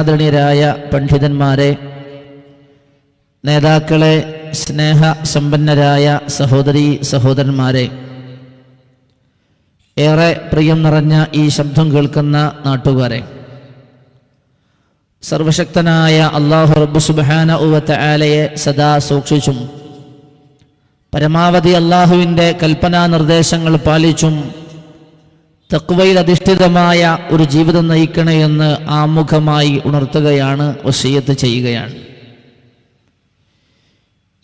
ആദരണീയരായ പണ്ഡിതന്മാരെ, നേതാക്കളെ, സ്നേഹ സമ്പന്നരായ സഹോദരീ സഹോദരന്മാരെ, ഏറെ പ്രിയം നിറഞ്ഞ ഈ ശബ്ദം കേൾക്കുന്ന നാട്ടുകാരെ, സർവശക്തനായ അല്ലാഹു റബ്ബ് സുബ്ഹാനഹു വ തആലയെ സദാ സൂക്ഷിച്ചും പരമാവധി അല്ലാഹുവിൻ്റെ കൽപ്പനാ നിർദ്ദേശങ്ങൾ പാലിച്ചും തഖ്വയിൽ അധിഷ്ഠിതമായ ഒരു ജീവിതം നയിക്കണമെന്ന് ആമുഖമായി ഉണർത്തുകയാണ്, വസിയ്യത്ത് ചെയ്യുകയാണ്.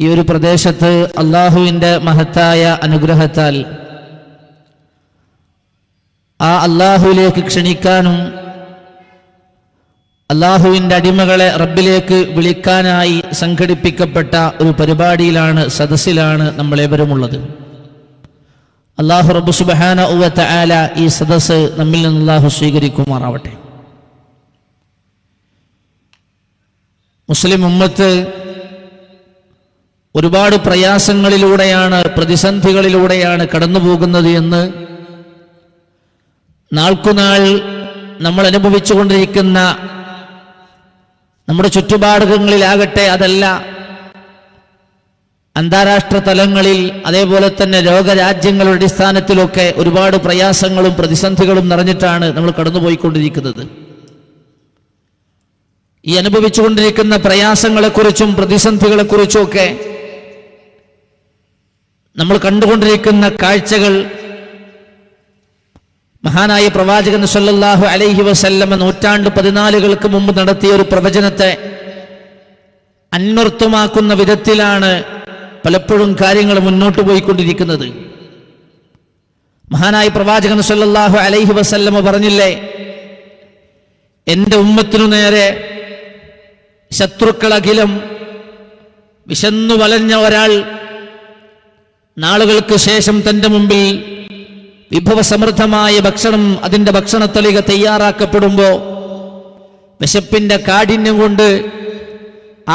ഈ ഒരു പ്രദേശത്ത് അല്ലാഹുവിൻ്റെ മഹത്തായ അനുഗ്രഹത്താൽ ആ അല്ലാഹുവിലേക്ക് ക്ഷണിക്കാനും അല്ലാഹുവിൻ്റെ അടിമകളെ റബ്ബിലേക്ക് വിളിക്കാനായി സംഘടിപ്പിക്കപ്പെട്ട ഒരു പരിപാടിയിലാണ്, സദസ്സിലാണ് നമ്മളേവരുമുള്ളത്. അല്ലാഹു റബ്ബ് സുബ്ഹാനഹു വ തആല ഈ സദസ്സ് നമ്മിൽ നിന്ന് അല്ലാഹു സ്വീകരിക്കുമാറാവട്ടെ. മുസ്ലിം ഉമ്മത്ത് ഒരുപാട് പ്രയാസങ്ങളിലൂടെയാണ്, പ്രതിസന്ധികളിലൂടെയാണ് കടന്നു പോകുന്നത് എന്ന് നാൾക്കുനാൾ നമ്മൾ അനുഭവിച്ചുകൊണ്ടിരിക്കുന്ന നമ്മുടെ ചുറ്റുപാടുകളിലാകട്ടെ, അതല്ല അന്താരാഷ്ട്ര തലങ്ങളിൽ, അതേപോലെ തന്നെ ലോകരാജ്യങ്ങളുടെ അടിസ്ഥാനത്തിലൊക്കെ ഒരുപാട് പ്രയാസങ്ങളും പ്രതിസന്ധികളും നിറഞ്ഞിട്ടാണ് നമ്മൾ കടന്നുപോയിക്കൊണ്ടിരിക്കുന്നത്. ഈ അനുഭവിച്ചുകൊണ്ടിരിക്കുന്ന പ്രയാസങ്ങളെക്കുറിച്ചും പ്രതിസന്ധികളെക്കുറിച്ചും ഒക്കെ നമ്മൾ കണ്ടുകൊണ്ടിരിക്കുന്ന കാഴ്ചകൾ മഹാനായ പ്രവാചകൻ സല്ലല്ലാഹു അലൈഹി വസല്ലമ 14 മുമ്പ് നടത്തിയ ഒരു പ്രവചനത്തെ അന്വർത്ഥമാക്കുന്ന വിധത്തിലാണ് പലപ്പോഴും കാര്യങ്ങൾ മുന്നോട്ട് പോയിക്കൊണ്ടിരിക്കുന്നത്. മഹാനായ പ്രവാചകൻ സല്ലല്ലാഹു അലൈഹി വസല്ലമ പറഞ്ഞില്ലേ, എൻ്റെ ഉമ്മത്തിനു നേരെ ശത്രുക്കളഖിലം വിശന്നു വലഞ്ഞ ഒരാൾ നാളുകൾക്ക് ശേഷം തൻ്റെ മുമ്പിൽ വിഭവസമൃദ്ധമായ ഭക്ഷണം, അതിൻ്റെ ഭക്ഷണത്തളിക തയ്യാറാക്കപ്പെടുമ്പോൾ വിശപ്പിൻ്റെ കാഠിന്യം കൊണ്ട്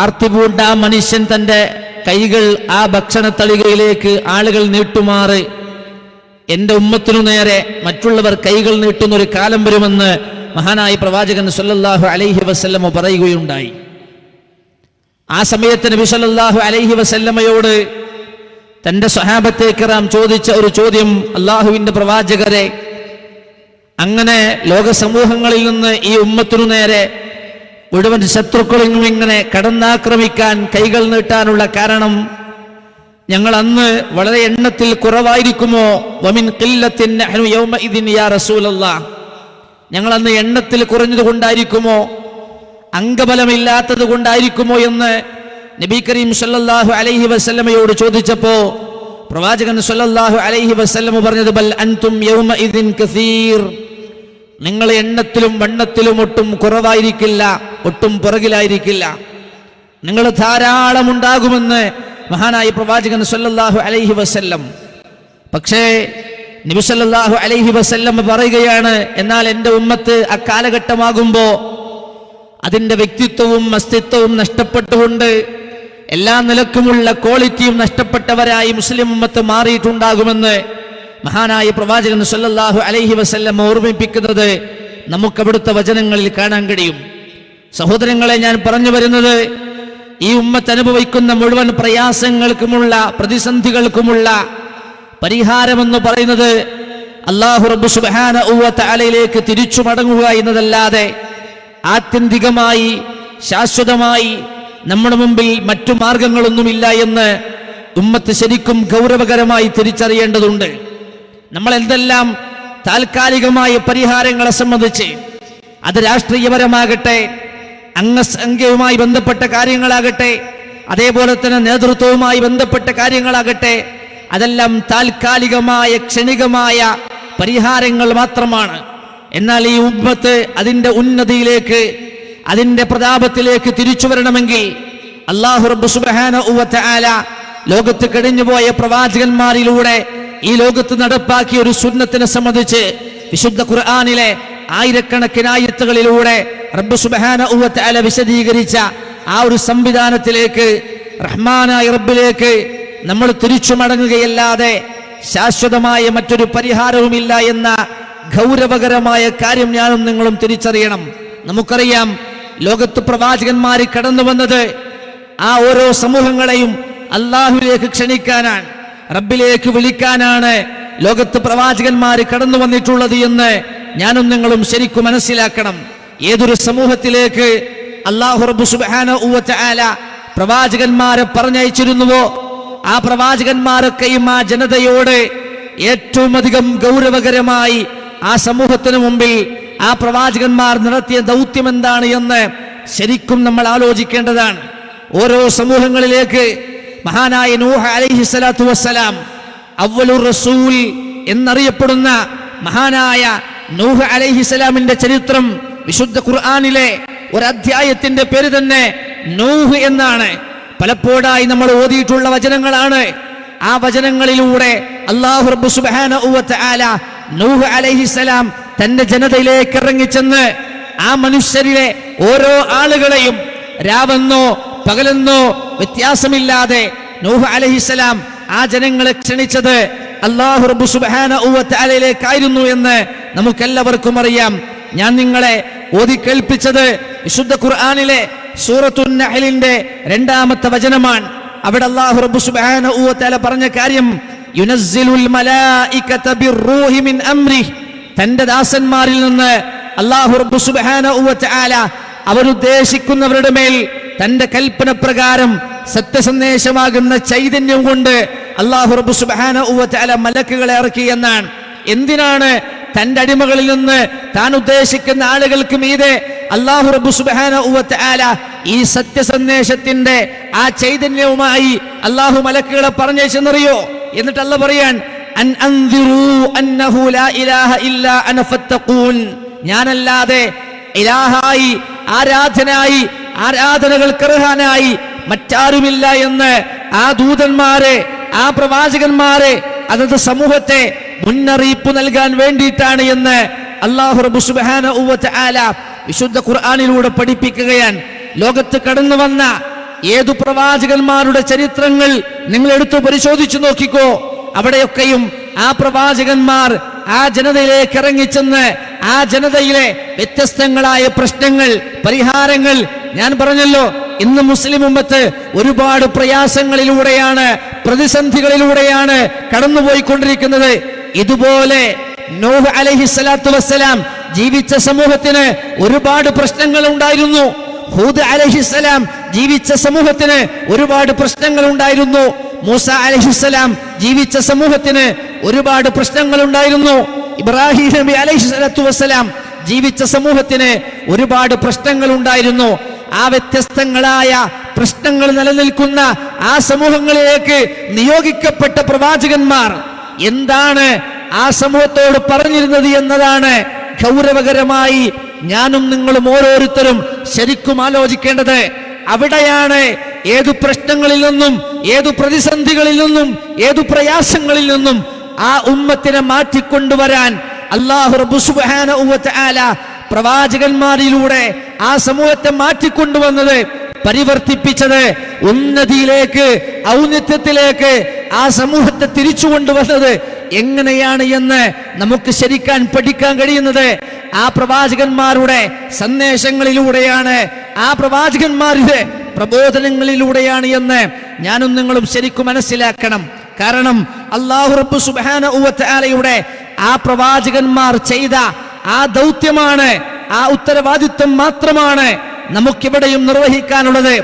ആർത്തിപൂണ്ട ആ മനുഷ്യൻ തൻ്റെ കൈകൾ ആ ഭക്ഷണത്തളികയിലേക്ക് ആളുകൾ നീട്ടുമാറ് എൻ്റെ ഉമ്മത്തിനു നേരെ മറ്റുള്ളവർ കൈകൾ നീട്ടുന്ന ഒരു കാലം വരുമെന്ന് മഹാനായ പ്രവാചകൻ സല്ലല്ലാഹു അലൈഹി വസല്ലമ പറയുകയുണ്ടായി. ആ സമയത്ത് നബി സല്ലല്ലാഹു അലൈഹി വസല്ലമയോട് തൻ്റെ സ്വഹാബത്തെ കിറാം ചോദിച്ച ഒരു ചോദ്യം, അല്ലാഹുവിൻ്റെ പ്രവാചകരെ, അങ്ങനെ ലോക സമൂഹങ്ങളിൽ നിന്ന് ഈ ഉമ്മത്തിനു നേരെ മുഴുവൻ ശത്രുക്കളിൽ നിന്നും ഇങ്ങനെ കടന്നാക്രമിക്കാൻ കൈകൾ നീട്ടാനുള്ള കാരണം ഞങ്ങൾ അന്ന് വളരെ എണ്ണത്തിൽ കുറവായിരിക്കുമോ? വമിൻ ഖില്ലത്തിൻ നഹ്നു യൗമഇദിൻ യാ റസൂലല്ലാഹ്, ഞങ്ങൾ അന്ന് എണ്ണത്തിൽ കുറഞ്ഞത് കൊണ്ടായിരിക്കുമോ, അംഗബലമില്ലാത്തത് കൊണ്ടായിരിക്കുമോ എന്ന് നബി കരീം സല്ലല്ലാഹു അലൈഹി വസല്ലമയോട് ചോദിച്ചപ്പോ പ്രവാചകൻ സല്ലല്ലാഹു അലൈഹി വസല്ലമ പറഞ്ഞത്, ബൽ അൻതും യൗമഇദിൻ കസീർ, നിങ്ങൾ എണ്ണത്തിലും വണ്ണത്തിലും ഒട്ടും കുറവായിരിക്കില്ല, ഒട്ടും പുറകിലായിരിക്കില്ല, നിങ്ങൾ ധാരാളം ഉണ്ടാകുമെന്ന് മഹാനായ പ്രവാചകൻ സല്ലല്ലാഹു അലൈഹി വസല്ലം. പക്ഷേ നബി സല്ലല്ലാഹു അലൈഹി വസല്ലം പറയുകയാണ്, എന്നാൽ എൻ്റെ ഉമ്മത്ത് അക്കാലഘട്ടമാകുമ്പോൾ അതിൻ്റെ വ്യക്തിത്വവും അസ്തിത്വവും നഷ്ടപ്പെട്ടുകൊണ്ട് എല്ലാ നിലക്കുമുള്ള ക്വാളിറ്റിയും നഷ്ടപ്പെട്ടവരായി മുസ്ലിം ഉമ്മത്ത് മാറിയിട്ടുണ്ടാകുമെന്ന് മഹാനായ പ്രവാചകൻ സല്ലല്ലാഹു അലൈഹി വസല്ലം ഓർമ്മിപ്പിക്കുന്നത് നമുക്ക് അവിടുത്തെ വചനങ്ങളിൽ കാണാൻ കഴിയും. സഹോദരങ്ങളെ, ഞാൻ പറഞ്ഞു വരുന്നത്, ഈ ഉമ്മത്ത് അനുഭവിക്കുന്ന മുഴുവൻ പ്രയാസങ്ങൾക്കുമുള്ള, പ്രതിസന്ധികൾക്കുമുള്ള പരിഹാരമെന്ന് പറയുന്നത് അല്ലാഹു റബ്ബ് സുബ്ഹാനഹു വ തആലയിലേക്ക് തിരിച്ചു മടങ്ങുക എന്നതല്ലാതെ ആത്യന്തികമായി ശാശ്വതമായി നമ്മുടെ മുമ്പിൽ മറ്റു മാർഗങ്ങളൊന്നുമില്ല എന്ന് ഉമ്മത്ത് ശരിക്കും ഗൗരവകരമായി തിരിച്ചറിയേണ്ടതുണ്ട്. നമ്മൾ എന്തെല്ലാം താൽക്കാലികമായ പരിഹാരങ്ങളെ സംബന്ധിച്ച്, അത് രാഷ്ട്രീയപരമാകട്ടെ, അംഗസംഖ്യയുമായി ബന്ധപ്പെട്ട കാര്യങ്ങളാകട്ടെ, അതേപോലെ തന്നെ നേതൃത്വവുമായി ബന്ധപ്പെട്ട കാര്യങ്ങളാകട്ടെ, അതെല്ലാം താൽക്കാലികമായ ക്ഷണികമായ പരിഹാരങ്ങൾ മാത്രമാണ്. എന്നാൽ ഈ ഉമ്മത്ത് അതിൻ്റെ ഉന്നതിയിലേക്ക്, അതിൻ്റെ പ്രതാപത്തിലേക്ക് തിരിച്ചു വരണമെങ്കിൽ അല്ലാഹു റബ്ബ് സുബ്ഹാനഹു വ തആല ലോകത്ത് കഴിഞ്ഞുപോയ പ്രവാചകന്മാരിലൂടെ ഈ ലോകത്ത് നടപ്പാക്കിയ ഒരു സുന്നത്തിനെ സംബന്ധിച്ച് വിശുദ്ധ ഖുർആനിലെ ആയിരക്കണക്കിന് ആയത്തുകളിലൂടെ റബ്ബ് സുബ്ഹാനഹു വ തആല വിശദീകരിച്ച ആ ഒരു സംവിധാനത്തിലേക്ക്, റഹ്മാനായ റബ്ബിലേക്ക് നമ്മൾ തിരിച്ചു മടങ്ങുകയല്ലാതെ ശാശ്വതമായ മറ്റൊരു പരിഹാരവുമില്ല എന്ന ഗൗരവകരമായ കാര്യം ഞാനും നിങ്ങളും തിരിച്ചറിയണം. നമുക്കറിയാം, ലോകത്ത് പ്രവാചകന്മാർ കടന്നു വന്നത് ആ ഓരോ സമൂഹങ്ങളെയും അള്ളാഹുവിലേക്ക് ക്ഷണിക്കാനാണ്, റബ്ബിലേക്ക് വിളിക്കാനാണ് ലോകത്ത് പ്രവാചകന്മാർ കടന്നു വന്നിട്ടുള്ളത് എന്ന് ഞാനും നിങ്ങളും ശരിക്കും മനസ്സിലാക്കണം. ഏതൊരു സമൂഹത്തിലേക്ക് അല്ലാഹു റബ്ബു സുബ്ഹാനഹു വ തആല പ്രവാചകന്മാരെ പറഞ്ഞയച്ചിരുന്നുവോ ആ പ്രവാചകന്മാരൊക്കെയും ആ ജനതയോട് ഏറ്റവും അധികം ഗൗരവകരമായി ആ സമൂഹത്തിന് മുമ്പിൽ ആ പ്രവാചകന്മാർ നടത്തിയ ദൗത്യം എന്താണ് എന്ന് ശരിക്കും നമ്മൾ ആലോചിക്കേണ്ടതാണ്. ഓരോ സമൂഹങ്ങളിലേക്ക് മഹാനായ നൂഹ് അലൈഹിസ്സലാത്തു വസ്സലാം അവ്വലുർ റസൂൽ എന്നറിയപ്പെടുന്ന മഹാനായ നൂഹ് അലൈഹിസ്സലാമിന്റെ ചരിത്രം വിശുദ്ധ ഖുർആനിലെ ഒരു അധ്യായത്തിന്റെ പേര് തന്നെ നൂഹ് എന്നാണ്. പലപ്പോഴായി നമ്മൾ ഓതിയിട്ടുള്ള വചനങ്ങളാണ്. ആ വചനങ്ങളിലൂടെ അല്ലാഹു റബ്ബു സുബ്ഹാനഹു വ തആല നൂഹ് അലൈഹിസ്സലാം തന്റെ ജനതയിലേക്ക് ഇറങ്ങിച്ചെന്ന് ആ മനുഷ്യരിലെ ഓരോ ആളുകളെയും രാവെന്നോ പകലെന്നോ വ്യത്യാസമില്ലാതെ നൂഹ് അലൈഹിസ്സലാം ആ ജനങ്ങളെ ക്ഷണിച്ചത് അല്ലാഹു റബ്ബു സുബ്ഹാനഹു വ തആലയിലേക്കായിരുന്നു എന്ന് നമുക്കെല്ലാവർക്കും അറിയാം. ഞാൻ നിങ്ങളെ ഓതി കേൾപ്പിച്ചത് വിശുദ്ധ ഖുർആനിലെ സൂറത്തുൻ നഹ്ലിന്റെ 2-ാമത്തെ വചനമാണ്. അവിടെ അല്ലാഹു റബ്ബു സുബ്ഹാനഹു വ തആല പറഞ്ഞ കാര്യം യുനസ്സിലുൽ മലായികത ബിർറൂഹി മിൻ അംരിഹി, തന്റെ ദാസന്മാരിൽ നിന്ന് അല്ലാഹു റബ്ബു സുബ്ഹാനഹു വ തആല അവരുദ്ദേശിക്കുന്നവരുടെ മേൽ തന്റെ കൽപ്പന പ്രകാരം സത്യസന്ദേശമാകുന്ന ചൈതന്യം കൊണ്ട് അല്ലാഹു റബ്ബു സുബ്ഹാനഹു വ തആല മലക്കുകളെ ഇറക്കി എന്നാണ്. എന്തിനാണ്? തന്റെ അടിമകളിൽ നിന്ന് താൻ ഉദ്ദേശിക്കുന്ന ആളുകൾക്ക് മീതെ അല്ലാഹു റബ്ബു സുബ്ഹാനഹു വ തആല ഈ സത്യസന്ദേശത്തിന്റെ ആ ചൈതന്യവുമായി അല്ലാഹു മലക്കുകളെ പറഞ്ഞയച്ചെന്നറിയോ? എന്നിട്ട് അല്ലാഹു പറയാൻ അൻ അൻദിറൂ അന്നഹു ലാ ഇലാഹ ഇല്ലാ അന ഫത്തഖൂൻ, ഞാനല്ലാതെ ഇലാഹായി ആരാധനായി ആരാധനകൾക്കർഹനായി മറ്റാരുമില്ല എന്ന് ആ ദൂതന്മാരെ ആ പ്രവാചകന്മാരെ അതത് സമൂഹത്തെ മുന്നറിയിപ്പ് നൽകാൻ വേണ്ടിയിട്ടാണ് എന്ന് അല്ലാഹു റബ്ബു സുബ്ഹാനഹു വ തആല വിശുദ്ധ ഖുർആനിലൂടെ പഠിപ്പിക്കുകയാണ്. ലോകത്ത് കടന്നു വന്ന ഏതു പ്രവാചകന്മാരുടെ ചരിത്രങ്ങൾ നിങ്ങൾ എടുത്തു പരിശോധിച്ചു നോക്കിക്കോ. അവിടെയൊക്കെയും ആ പ്രവാചകന്മാർ ആ ജനതയിലേക്ക് ഇറങ്ങിച്ചെന്ന് ആ ജനതയിലെ വ്യത്യസ്തങ്ങളായ പ്രശ്നങ്ങൾ പരിഹാരങ്ങൾ, ഞാൻ പറഞ്ഞല്ലോ ഇന്ന് മുസ്ലിം ഉമ്മത്ത് ഒരുപാട് പ്രയാസങ്ങളിലൂടെയാണ് പ്രതിസന്ധികളിലൂടെയാണ് കടന്നുപോയിക്കൊണ്ടിരിക്കുന്നത്. ഇതുപോലെ നൂഹ് അലൈഹിസ്സലാത്തു വസ്സലാം ജീവിച്ച സമൂഹത്തിന് ഒരുപാട് പ്രശ്നങ്ങൾ ഉണ്ടായിരുന്നു. ഹൂദ് അലൈഹിസ്സലാം ജീവിച്ച സമൂഹത്തിന് ഒരുപാട് പ്രശ്നങ്ങൾ ഉണ്ടായിരുന്നു. മൂസ അലൈഹിസ്സലാം ജീവിച്ച സമൂഹത്തിന് ഒരുപാട് പ്രശ്നങ്ങൾ ഉണ്ടായിരുന്നു. ഇബ്രാഹിം നബി അലൈഹിസ്സലാത്തു വസ്സലാം ജീവിച്ച സമൂഹത്തിന് ഒരുപാട് പ്രശ്നങ്ങൾ ഉണ്ടായിരുന്നു. ആ വ്യത്യസ്തങ്ങളായ പ്രശ്നങ്ങൾ നിലനിൽക്കുന്ന ആ സമൂഹങ്ങളിലേക്ക് നിയോഗിക്കപ്പെട്ട പ്രവാചകന്മാർ എന്താണ് ആ സമൂഹത്തോട് പറഞ്ഞിരുന്നത് എന്നതാണ് ഗൗരവകരമായി ഞാനും നിങ്ങളും ഓരോരുത്തരും ശരിക്കും ആലോചിക്കേണ്ടത്. അവിടെയാണ് ഏതു പ്രശ്നങ്ങളിൽ നിന്നും ഏതു പ്രതിസന്ധികളിൽ നിന്നും ഏതു പ്രയാസങ്ങളിൽ നിന്നും ആ ഉമ്മത്തിനെ മാറ്റിക്കൊണ്ടുവരാൻ അല്ലാഹു റബ്ബു സുബ്ഹാനഹു വ തആല പ്രവാചകന്മാരിലൂടെ ആ സമൂഹത്തെ മാറ്റിക്കൊണ്ടുവന്നത്, പരിവർത്തിപ്പിച്ചത്, ഉന്നതിയിലേക്ക് ഔന്നത്യത്തിലേക്ക് ആ സമൂഹത്തെ തിരിച്ചു കൊണ്ടുവന്നത് എങ്ങനെയാണ് എന്ന് നമുക്ക് ശരിക്കാൻ പഠിക്കാൻ കഴിയുന്നത് ആ പ്രവാചകന്മാരുടെ സന്ദേശങ്ങളിലൂടെയാണ്, ആ പ്രവാചകന്മാരുടെ പ്രബോധനങ്ങളിലൂടെയാണ് എന്ന് ഞാനും നിങ്ങളും ശരിക്കും മനസ്സിലാക്കണം. കാരണം അല്ലാഹു റബ്ബു സുബ്ഹാനഹു വ തആലയുടെ ആ പ്രവാചകന്മാർ ചെയ്ത ആ ദൗത്യമാണ്, ആ ഉത്തരവാദിത്വം മാത്രമാണ് നമുക്കിവിടെയും നിർവഹിക്കാനുള്ളത്.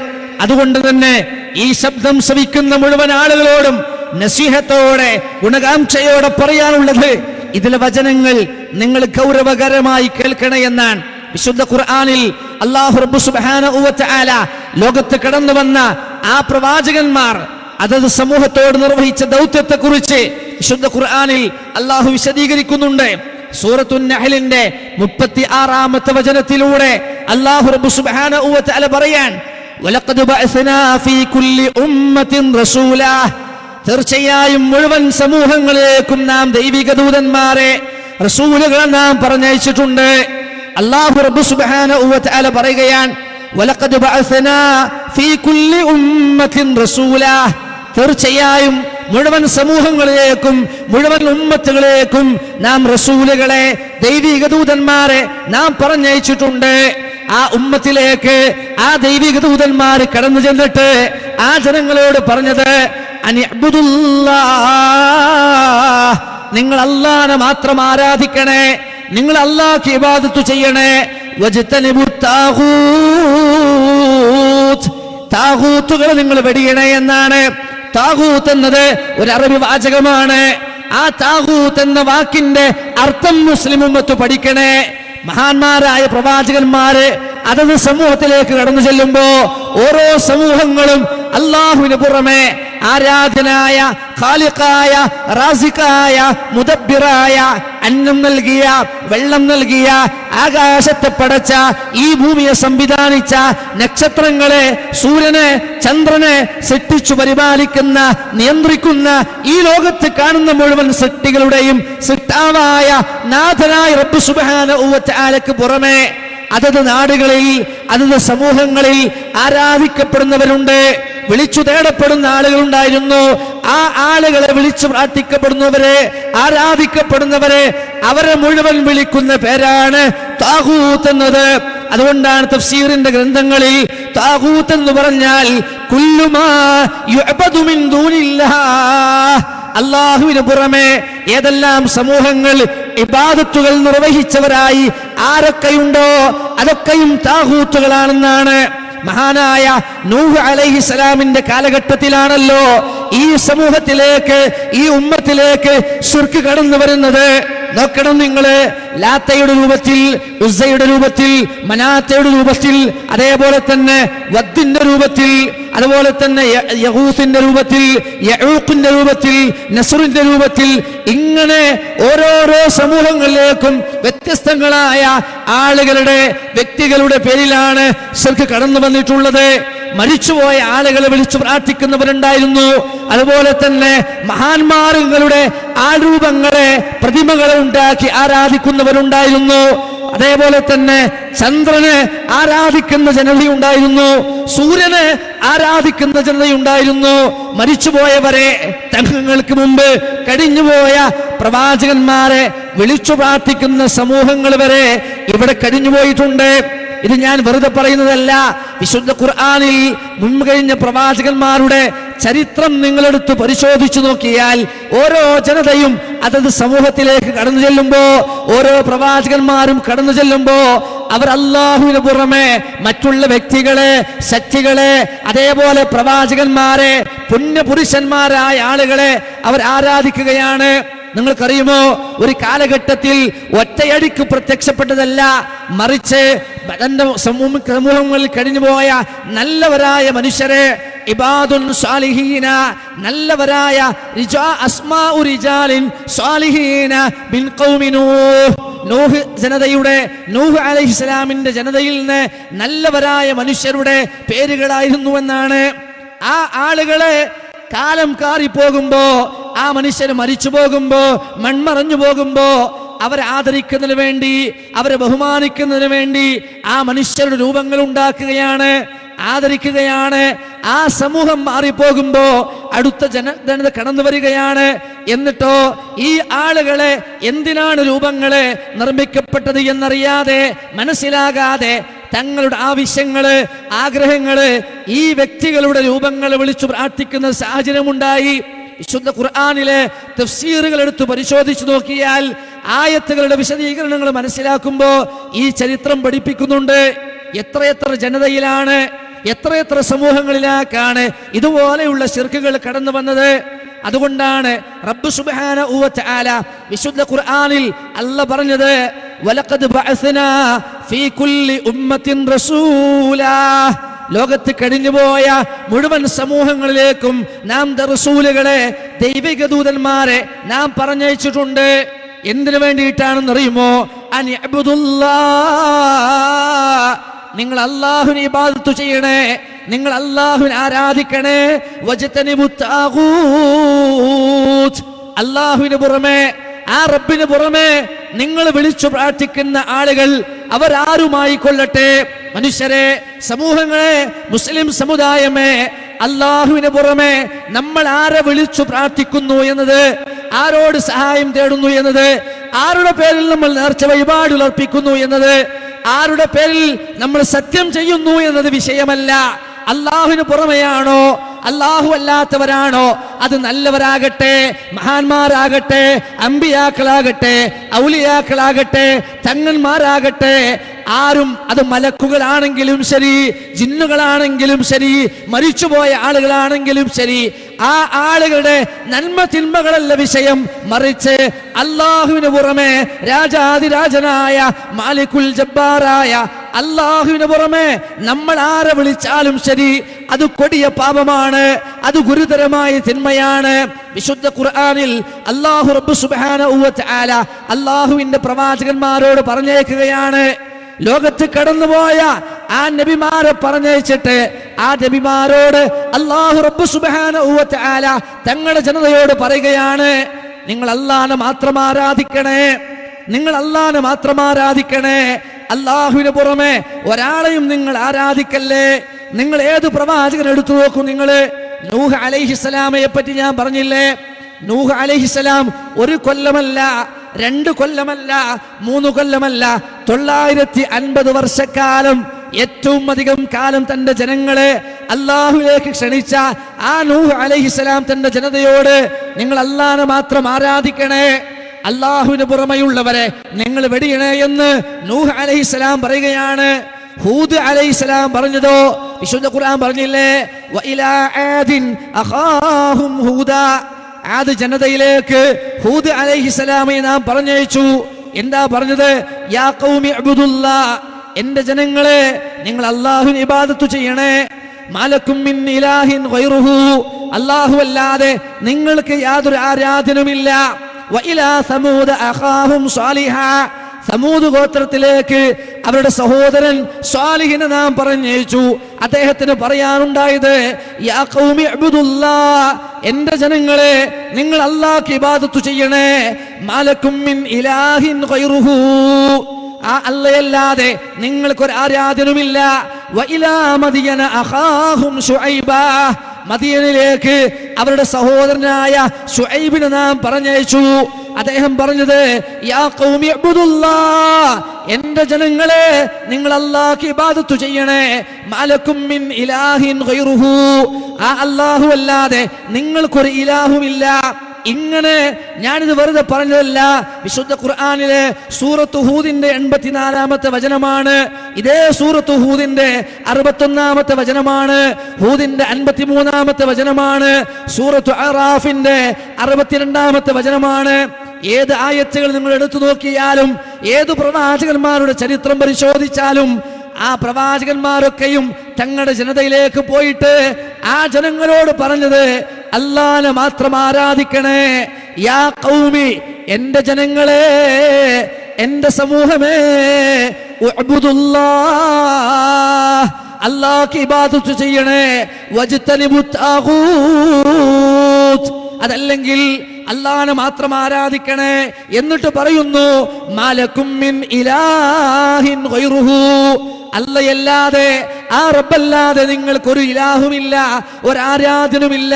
അതുകൊണ്ട് തന്നെ ഈ ശബ്ദം ശ്രവിക്കുന്ന മുഴുവൻ ആളുകളോടും നസീഹത്തോടെ ഗുണകാംക്ഷയോടെ പറയാനുള്ളത്, ഇതിലെ വചനങ്ങൾ നിങ്ങൾ ഗൗരവകരമായി കേൾക്കണേ എന്നാണ്. വിശുദ്ധ ഖുർആനിൽ അല്ലാഹു റബ്ബു സുബ്ഹാനഹു വ തആല ലോകത്ത് കടന്നു വന്ന ആ പ്രവാചകന്മാർ അതത് സമൂഹത്തോട് നിർവഹിച്ച ദൗത്യത്തെക്കുറിച്ച് വിശുദ്ധ ഖുർആനിൽ അല്ലാഹു വിശദീകരിക്കുന്നുണ്ട്. സൂറത്തുൻ നഹ്ലിന്റെ 36-ാമത്തെ വചനത്തിലൂടെ അല്ലാഹു റബ്ബു സുബ്ഹാനഹു വ തആല പറയാൻ വലഖദ് ബഅസ്നാ ഫീ കുല്ലി ഉമ്മത്തിൻ റസൂലാ, തീർച്ചയായും മുഴുവൻ സമൂഹങ്ങളിലേക്കും നാം ദൈവിക ദൂതന്മാരെ റസൂലുകളെ നാം പറഞ്ഞയച്ചിട്ടുണ്ട്. അല്ലാഹു റബ്ബു സുബ്ഹാനഹു വ തആല പറയുകയാണ് വലഖദ് ബഅസ്നാ ഫീ കുല്ലി ഉമ്മത്തിൻ റസൂലാ, തീർച്ചയായും മുഴുവൻ സമൂഹങ്ങളിലേക്കും മുഴുവൻ ഉമ്മത്തുകളിലേക്കും നാം റസൂലുകളെ ദൈവിക ദൂതന്മാരെ നാം പറഞ്ഞയച്ചിട്ടുണ്ട്. ആ ആ ഉമ്മത്തിലേക്ക് ആ ദൈവിക ദൂതന്മാർ കടന്നു ചെന്നിട്ട് ആ ജനങ്ങളോട് പറഞ്ഞത് അനിഅബ്ദുല്ലാഹ്, നിങ്ങൾ അല്ലാഹനെ മാത്രം ആരാധിക്കണേ, നിങ്ങൾ അല്ലാഹ്ക്ക് ഇബാദത്ത് ചെയ്യണേ. വജ്തനിബു താഗൂത്ത്, താഗൂത്തുകളെ നിങ്ങൾ വെടിയണേ എന്നാണ്. താഗൂത്ത് എന്നത് ഒരു അറബി വാചകമാണ്. ആ താഗൂത്ത് എന്ന വാക്കിന്റെ അർത്ഥം മുസ്ലിം ഉമ്മത്ത് പഠിക്കണേ. മഹാന്മാരായ പ്രവാചകന്മാര് അതത് സമൂഹത്തിലേക്ക് കടന്നു ചെല്ലുമ്പോ ഓരോ സമൂഹങ്ങളും അല്ലാഹുവിന് പുറമെ ആരാധനായ ഖാലിഖായ റാസിഖായ മുദബ്ബിറായ അന്നം നൽകിയ വെള്ളം നൽകിയ ആകാശത്തെ പടച്ച ഈ ഭൂമിയെ സംവിധാനിച്ച നക്ഷത്രങ്ങളെ സൂര്യനെ ചന്ദ്രനെ സൃഷ്ടിച്ചു പരിപാലിക്കുന്ന നിയന്ത്രിക്കുന്ന ഈ ലോകത്ത് കാണുന്ന മുഴുവൻ സൃഷ്ടികളുടെയും സൃഷ്ടാവായ നാഥനായ റബ്ബ് സുബ്ഹാനഹു വ തആലക്ക് പുറമെ അതത് നാടുകളിൽ അതത് സമൂഹങ്ങളിൽ ആരാധിക്കപ്പെടുന്നവരുണ്ട്, വിളിച്ചു തേടപ്പെടുന്ന ആളുകളുണ്ടായിരുന്നു. ആ ആളുകളെ വിളിച്ചു പ്രാർത്ഥിക്കപ്പെടുന്നവരെ ആരാധിക്കപ്പെടുന്നവരെ അവരെ മുഴുവൻ വിളിക്കുന്ന പേരാണ് താഗൂത്ത് എന്നത്. അതുകൊണ്ടാണ് തഫ്സീറിന്റെ ഗ്രന്ഥങ്ങളിൽ താഗൂത്ത് എന്ന് പറഞ്ഞാൽ കുല്ലുമാ യുഅബദു മിൻ ദൂനില്ലാഹ്, അല്ലാഹുവിന് പുറമെ ഏതെല്ലാം സമൂഹങ്ങൾ ഇബാദത്തുകൾ നിർവഹിച്ചവരായി ആരൊക്കെയുണ്ടോ അതൊക്കെയും താഗൂത്തുകളാണെന്നാണ്. മഹാനായ നൂഹ് അലൈഹിസ്സലാമിന്റെ കാലഘട്ടത്തിലാണല്ലോ ഈ സമൂഹത്തിലേക്ക് ഈ ഉമ്മത്തിലേക്ക് ശിർക്ക് കടന്നു വരുന്നത്. നോക്കണം നിങ്ങള്, ലാത്തയുടെ രൂപത്തിൽ, ഉസ്സയുടെ രൂപത്തിൽ, മനാത്തയുടെ രൂപത്തിൽ, അതേപോലെ തന്നെ വദ്ദിന്റെ രൂപത്തിൽ, അതുപോലെ തന്നെ യഹൂസിന്റെ രൂപത്തിൽ, യഊഖിന്റെ രൂപത്തിൽ, നസ്റിന്റെ രൂപത്തിൽ, ഇങ്ങനെ ഓരോരോ സമൂഹങ്ങളിലേക്കും വ്യത്യസ്തങ്ങളായ ആളുകളുടെ വ്യക്തികളുടെ പേരിലാണ് ശിർക്ക് കടന്നു വന്നിട്ടുള്ളത്. മരിച്ചുപോയ ആളുകളെ വിളിച്ചു പ്രാർത്ഥിക്കുന്നവരുണ്ടായിരുന്നു. അതുപോലെ തന്നെ മഹാന്മാരുടെ ആരൂപങ്ങളെ പ്രതിമകളെ ഉണ്ടാക്കി ആരാധിക്കുന്നവരുണ്ടായിരുന്നു. അതേപോലെ തന്നെ ചന്ദ്രനെ ആരാധിക്കുന്ന ജനതയുണ്ടായിരുന്നു, സൂര്യനെ ആരാധിക്കുന്ന ജനതയുണ്ടായിരുന്നു. മരിച്ചുപോയവരെ, തങ്ങൾക്ക് മുമ്പ് കഴിഞ്ഞുപോയ പ്രവാചകന്മാരെ വിളിച്ചു പ്രാർത്ഥിക്കുന്ന സമൂഹങ്ങൾ വരെ ഇവിടെ കഴിഞ്ഞുപോയിട്ടുണ്ട്. ഇത് ഞാൻ വെറുതെ പറയുന്നതല്ല. വിശുദ്ധ ഖുർആനിൽ മുൻപ് കഴിഞ്ഞ പ്രവാചകന്മാരുടെ ചരിത്രം നിങ്ങളെടുത്ത് പരിശോധിച്ചു നോക്കിയാൽ ഓരോ ജനതയും അതത് സമൂഹത്തിലേക്ക് കടന്നു ചെല്ലുമ്പോ, ഓരോ പ്രവാചകന്മാരും കടന്നു ചെല്ലുമ്പോ അവർ അല്ലാഹുവിന് പുറമെ മറ്റുള്ള വ്യക്തികളെ, ശക്തികളെ, അതേപോലെ പ്രവാചകന്മാരെ, പുണ്യപുരുഷന്മാരായ ആളുകളെ അവർ ആരാധിക്കുകയാണ്. നിങ്ങൾക്കറിയുമോ, ഒരു കാലഘട്ടത്തിൽ ഒറ്റയടിക്ക് പ്രത്യക്ഷപ്പെട്ടതല്ല, മറിച്ച് സമൂഹങ്ങളിൽ കഴിഞ്ഞുപോയ നല്ലവരായ മനുഷ്യരെ, ഇബാദുൻ സാലിഹീന, നല്ലവരായ അസ്മാഉ റിജാലിൻ സാലിഹീന മിൻ ഖൗമി നൂഹ് ജനതയുടെ, നൂഹ് അലൈഹിസ്സലാമിന്റെ ജനതയിൽ നിന്ന് നല്ലവരായ മനുഷ്യരുടെ പേരുകളായിരുന്നുവെന്നാണ്. ആ ആളുകളെ കാലം കാറിപ്പോകുമ്പോ, ആ മനുഷ്യര് മരിച്ചു പോകുമ്പോ, മൺമറഞ്ഞു പോകുമ്പോ അവരെ ആദരിക്കുന്നതിന് വേണ്ടി, അവരെ ബഹുമാനിക്കുന്നതിന് വേണ്ടി ആ മനുഷ്യരുടെ രൂപങ്ങൾ ഉണ്ടാക്കുകയാണ്, ആദരിക്കുകയാണ്. ആ സമൂഹം മാറിപ്പോകുമ്പോ അടുത്ത ജനത കടന്നു വരികയാണ്. എന്നിട്ടോ ഈ ആളുകളെ എന്തിനാണ് രൂപങ്ങളെ നിർമ്മിക്കപ്പെട്ടത് എന്നറിയാതെ, മനസ്സിലാകാതെ തങ്ങളുടെ ആവശ്യങ്ങള്, ആഗ്രഹങ്ങള് ഈ വ്യക്തികളുടെ രൂപങ്ങൾ വിളിച്ചു പ്രാർത്ഥിക്കുന്ന സാഹചര്യമുണ്ടായി. വിശുദ്ധ ഖുർആനിലെ തഫ്സീറുകൾ എടുത്ത് പരിശോധിച്ചു നോക്കിയാൽ ആയത്തുകളുടെ വിശദീകരണങ്ങൾ മനസ്സിലാക്കുമ്പോ ഈ ചരിത്രം പഠിപ്പിക്കുന്നുണ്ട്. എത്രയെത്ര ജനതയിലാണ്, എത്രയെത്ര സമൂഹങ്ങളിലേക്കാണ് ഇതുപോലെയുള്ള ശിർക്കുകൾ കടന്നു വന്നത്. അതുകൊണ്ടാണ് റബ്ബ് സുബ്ഹാനഹു വ തആല വിശുദ്ധ ഖുർആനിൽ അല്ലാഹ് പറഞ്ഞത്, വലഖദ് ബഅസ്നാ ഫീ കുല്ലി ഉമ്മത്തിൻ റസൂലാ, ലോകത്ത് കഴിഞ്ഞുപോയ മുഴുവൻ സമൂഹങ്ങളിലേക്കും നാം റസൂലുകളെ, ദൈവിക ദൂതന്മാരെ നാം പറഞ്ഞയച്ചിട്ടുണ്ട്. എന്തിനു വേണ്ടിയിട്ടാണെന്നറിയുമോ? അനിഅബ്ദുല്ലാഹ്, നിങ്ങൾ അല്ലാഹുവിനെ ഇബാദത്ത് ചെയ്യണേ, നിങ്ങൾ അല്ലാഹുവിനെ ആരാധിക്കണേ. വജ്തനിബു താഗൂത്ത്, അല്ലാഹുവിന് പുറമെ, ആ റബ്ബിന് പുറമെ നിങ്ങൾ വിളിച്ചു പ്രാർത്ഥിക്കുന്ന ആളുകൾ അവരാരുമായി കൊള്ളട്ടെ, മനുഷ്യരെ, സമൂഹങ്ങളെ, മുസ്ലിം സമുദായമേ, അല്ലാഹുവിന് പുറമെ നമ്മൾ ആരെ വിളിച്ചു പ്രാർത്ഥിക്കുന്നു എന്നത്, ആരോട് സഹായം തേടുന്നു എന്നത്, ആരുടെ പേരിൽ നമ്മൾ നേർച്ച വഴിപാടുകൾ അർപ്പിക്കുന്നു എന്നത്, ആരുടെ പേരിൽ നമ്മൾ സത്യം ചെയ്യുന്നു എന്നത് വിഷയമല്ല. അള്ളാഹുവിന് പുറമെയാണോ അള്ളാഹു അല്ലാത്തവരാണോ, അത് നല്ലവരാകട്ടെ, മഹാന്മാരാകട്ടെ, അമ്പിയാക്കളാകട്ടെ, ഔലിയാക്കളാകട്ടെ, തങ്ങന്മാരാകട്ടെ, ആരും, അത് മലക്കുകളാണെങ്കിലും ശരി, ജിന്നുകളാണെങ്കിലും ശരി, മരിച്ചുപോയ ആളുകളാണെങ്കിലും ശരി, ആ ആളുകളുടെ നന്മ തിന്മകളല്ല വിഷയം. മറിച്ച് അള്ളാഹുവിന് പുറമെ രാജാതിരാജനായ മാലിക്കുൽ ജബ്ബാറായ അള്ളാഹുവിന് പുറമെ നമ്മൾ ആരെ വിളിച്ചാലും ശരി, അത് കൊടിയ പാപമാണ്, അത് ഗുരുതരമായ തിന്മയാണ്. വിശുദ്ധ ഖുർആനിൽ അല്ലാഹു റബ്ബ് സുബ്ഹാനഹു വ തആല അള്ളാഹുവിന്റെ പ്രവാചകന്മാരോട് പറഞ്ഞേക്കുകയാണ്, ലോകത്ത് കടന്നുപോയ ആ നബിമാരെ പറഞ്ഞയച്ചിട്ട് ആ നബിമാരോട് അല്ലാഹു റബ്ബ് സുബ്ഹാനഹു വ തആല തങ്ങളുടെ ജനതയോട് പറയുകയാണ്, നിങ്ങൾ അല്ലാഹനെ മാത്രം ആരാധിക്കണേ, നിങ്ങൾ അല്ലാഹനെ മാത്രം ആരാധിക്കണേ, അല്ലാഹുവിന് പുറമെ ഒരാളെയും നിങ്ങൾ ആരാധിക്കല്ലേ. നിങ്ങൾ ഏത് പ്രവാചകൻ എടുത്തു നോക്കൂ, നിങ്ങൾ നൂഹ് അലൈഹിസ്സലാമയെ പറ്റി ഞാൻ പറഞ്ഞില്ലേ, നൂഹ് അലൈഹിസ്സലാം 1 കൊല്ലമല്ല, 2 കൊല്ലമല്ല, 3 കൊല്ലമല്ല, 950 വർഷക്കാലം, ഏറ്റവും അധികം കാലം തന്റെ ജനങ്ങളെ അള്ളാഹുവിലേക്ക് ക്ഷണിച്ച ആ നൂഹ് അലൈഹിസ്സലാം തന്റെ ജനതയോട് നിങ്ങൾ അല്ലാഹനെ മാത്രം ആരാധിക്കണേ, അള്ളാഹുവിന് പുറമെയുള്ളവരെ നിങ്ങൾ വെടിയണേ എന്ന് നൂഹ് അലൈഹിസ്സലാം പറയുകയാണ്. ഹൂദ് അലൈഹിസ്സലാം പറഞ്ഞതോ വിശുദ്ധ ഖുർആൻ പറഞ്ഞില്ലേ, വഇലാ ആദിൻ അഖാഹും ഹൂദാ, ആദ് ജനതയിലേക്ക് ഹൂദ് അലൈഹിസ്സലാമയെ നാം പറഞ്ഞയച്ചു. എന്താ പറഞ്ഞത്? യാ ഖൗമി അബ്ദുല്ലാഹ്, എന്റെ ജനങ്ങളെ നിങ്ങൾ അല്ലാഹുവിനെ ഇബാദത്ത് ചെയ്യണേ, മാലക്കും മിൻ ഇലാഹിൻ ഗൈറുഹു, അല്ലാഹു അല്ലാതെ നിങ്ങൾക്ക് യാതൊരു ആരാധനയുമില്ല. വഇലാ സമൂദ അഖാഹും സാലിഹാ, സമൂദ് ഗോത്രത്തിലേക്ക് അവരുടെ സഹോദരൻ സ്വാലിഹിനെ നാം പറഞ്ഞയച്ചു. അദ്ദേഹത്തിന് പറയാനുണ്ടായത്, യാ ഖൗമി അബ്ദുല്ലാഹ്, എന്റെ ജനങ്ങളെ നിങ്ങൾ അല്ലാഹുവിനെ ഇബാദത്ത് ചെയ്യണേ, മാലക്കും മിൻ ഇലാഹിൻ ഗൈറുഹു, ആ അല്ലാഹയല്ലാതെ നിങ്ങൾക്കൊരു ആരാധനയുമില്ല. വഇലാ മദിയന അഖാഹും ശുഐബാ, മദിയനിലേക്ക് അവരുടെ സഹോദരനായ ശുഐബിനെ നാം പറഞ്ഞയച്ചു. അദ്ദേഹം പറഞ്ഞത്, യാ ഖൗമി അബ്ദുല്ലാഹ്, എന്റെ ജനങ്ങളെ നിങ്ങൾ അല്ലാഹുവിനെ ഇബാദത്ത് ചെയ്യണേ, മാലക്കും മിൻ ഇലാഹിൻ ഗൈറുഹു, ആ അല്ലാഹു അല്ലാതെ നിങ്ങൾക്കൊരു ഇലാഹുമില്ല. ഇങ്ങനെ ഞാനിത് വെറുതെ പറഞ്ഞതല്ല, വിശുദ്ധ ഖുർആനിലെ സൂറത്ത് ഹൂദിന്റെ 84-ാമത്തെ വചനമാണ്, ഇതേ സൂറത്ത് ഹൂദിന്റെ 61-ാമത്തെ വചനമാണ്, ഹൂദിന്റെ 53-ാമത്തെ വചനമാണ്, സൂറത്ത് അറാഫിന്റെ 62-ാമത്തെ വചനമാണ്. ഏത് ആയത്തുകൾ നിങ്ങൾ എടുത്തു നോക്കിയാലും, ഏത് പ്രവാചകന്മാരുടെ ചരിത്രം പരിശോധിച്ചാലും, ആ പ്രവാചകന്മാരൊക്കെയും തങ്ങളുടെ ജനതയിലേക്ക് പോയിട്ട് ആ ജനങ്ങളോട് പറഞ്ഞത്, അല്ലാഹനെ മാത്രം ആരാധിക്കണേ. യാ ഖൗമി, എന്റെ ജനങ്ങളെ, എന്റെ സമൂഹമേ, ഉഅ്ബുദുല്ലാഹ്, അല്ലാഹുവിനെ ഇബാദത്ത് ചെയ്യണേ, വജ്തനിബുത് താഗൂത്ത്, അതല്ലെങ്കിൽ അല്ലാഹനെ മാത്രം ആരാധിക്കണേ. എന്നിട്ട് പറയുന്നു, മാലക്കും മിൻ ഇലാഹിൻ ഗൈറുഹു, അല്ലയല്ലാതെ, ആ റബ്ബല്ലാതെ നിങ്ങൾക്കൊരു ഇലാഹുമില്ല, ഒരാരാധനുമില്ല.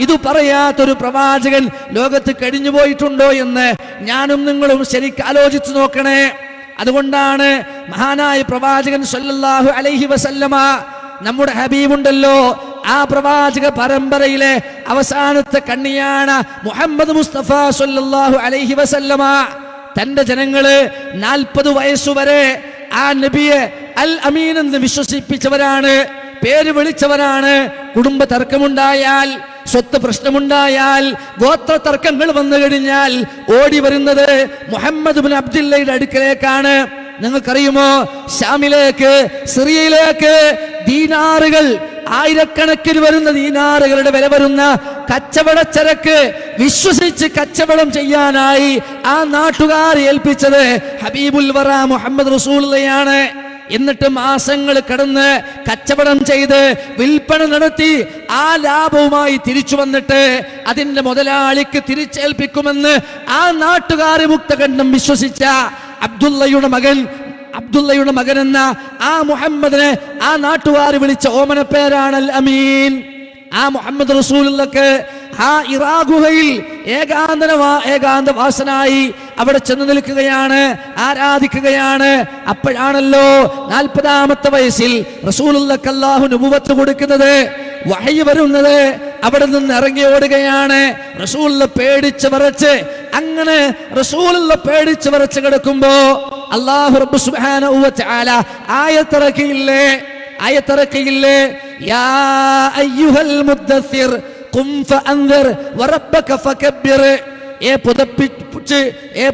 ഇത് പറയാത്തൊരു പ്രവാചകൻ ലോകത്ത് കഴിഞ്ഞു പോയിട്ടുണ്ടോ എന്ന് ഞാനും നിങ്ങളും ശരിക്കും ആലോചിച്ചു നോക്കണേ. അതുകൊണ്ടാണ് മഹാനായ പ്രവാചകൻ സല്ലല്ലാഹു അലൈഹി വസല്ലമ, നമ്മുടെ ഹബീബുണ്ടല്ലോ, ആ പ്രവാചക പരമ്പരയിലെ അവസാനത്തെ കണ്ണിയാണ് മുഹമ്മദ് മുസ്തഫ സല്ലല്ലാഹു അലൈഹി വസല്ലമ. തന്റെ ജനങ്ങള് 40 വയസ്സുവരെ ആ നബിയെ അൽ അമീൻ എന്ന് വിശ്വസിപ്പിച്ചവരാണ്, പേര് വിളിച്ചവരാണ്. കുടുംബ തർക്കമുണ്ടായാൽ, സ്വത്ത് പ്രശ്നമുണ്ടായാൽ, ഗോത്ര തർക്കങ്ങൾ വന്നു കഴിഞ്ഞാൽ ഓടി വരുന്നത് മുഹമ്മദ് ബിൻ അബ്ദുല്ലയുടെ അടുക്കലേക്കാണ്. നിങ്ങൾക്കറിയുമോ, ഷാമിലേക്ക്, സിറിയയിലേക്ക് ദീനാറുകൾ, ആയിരക്കണക്കിന് വരുന്ന ദീനാറുകളുടെ വില വരുന്ന കച്ചവടച്ചരക്ക് വിശ്വസിച്ച് കച്ചവടം ചെയ്യാനായി ആ നാട്ടുകാർ ഏൽപ്പിച്ചത് ഹബീബുൽ വറ മുഹമ്മദ് റസൂലുള്ളയാണ്. എന്നിട്ട് മാസങ്ങൾ കടന്ന് കച്ചവടം ചെയ്ത് വിൽപ്പന നടത്തി ആ ലാഭവുമായി തിരിച്ചു വന്നിട്ട് അതിന്റെ മുതലാളിക്ക് തിരിച്ചേൽപ്പിക്കുമെന്ന് ആ നാട്ടുകാരെ മുക്തകണ്ഠം വിശ്വസിച്ച അബ്ദുള്ളയുടെ മകൻ എന്ന ആ മുഹമ്മദിനെ ആ നാട്ടുകാർ വിളിച്ച ഓമന പേരാണ് അൽ അമീൻ. ആ മുഹമ്മദ് റസൂലുള്ളാഹിക്ക് ആ ഇറാ ഗുഹയിൽ ഏകാന്തവാസനായി അവിടെ ചെന്ന് നിൽക്കുകയാണ്, ആരാധിക്കുകയാണ്. അപ്പോഴാണല്ലോ 40-ാമത്തെ വയസ്സിൽ റസൂലുള്ളാഹിക്ക് അല്ലാഹു നുബുവത്ത് കൊടുക്കുന്നത്, വഹയി വരുന്നത്. അവിടെ നിന്ന് ഇറങ്ങി ഓടുകയാണ് റസൂലുള്ള പേടിച്ച് വിറച്ച്. അങ്ങനെ റസൂലുള്ള പേടിച്ച് വിറച്ച് കിടക്കുമ്പോ അല്ലാഹു റബ്ബ് സുബ്ഹാനഹു വ തആല ആയത്തിറക്കിയില്ലേ, യാ അയ്യുഹൽ മുദ്ദസ്സിർ ഖും ഫഅൻദിർ വറബ്ബക ഫകബ്ബിർ.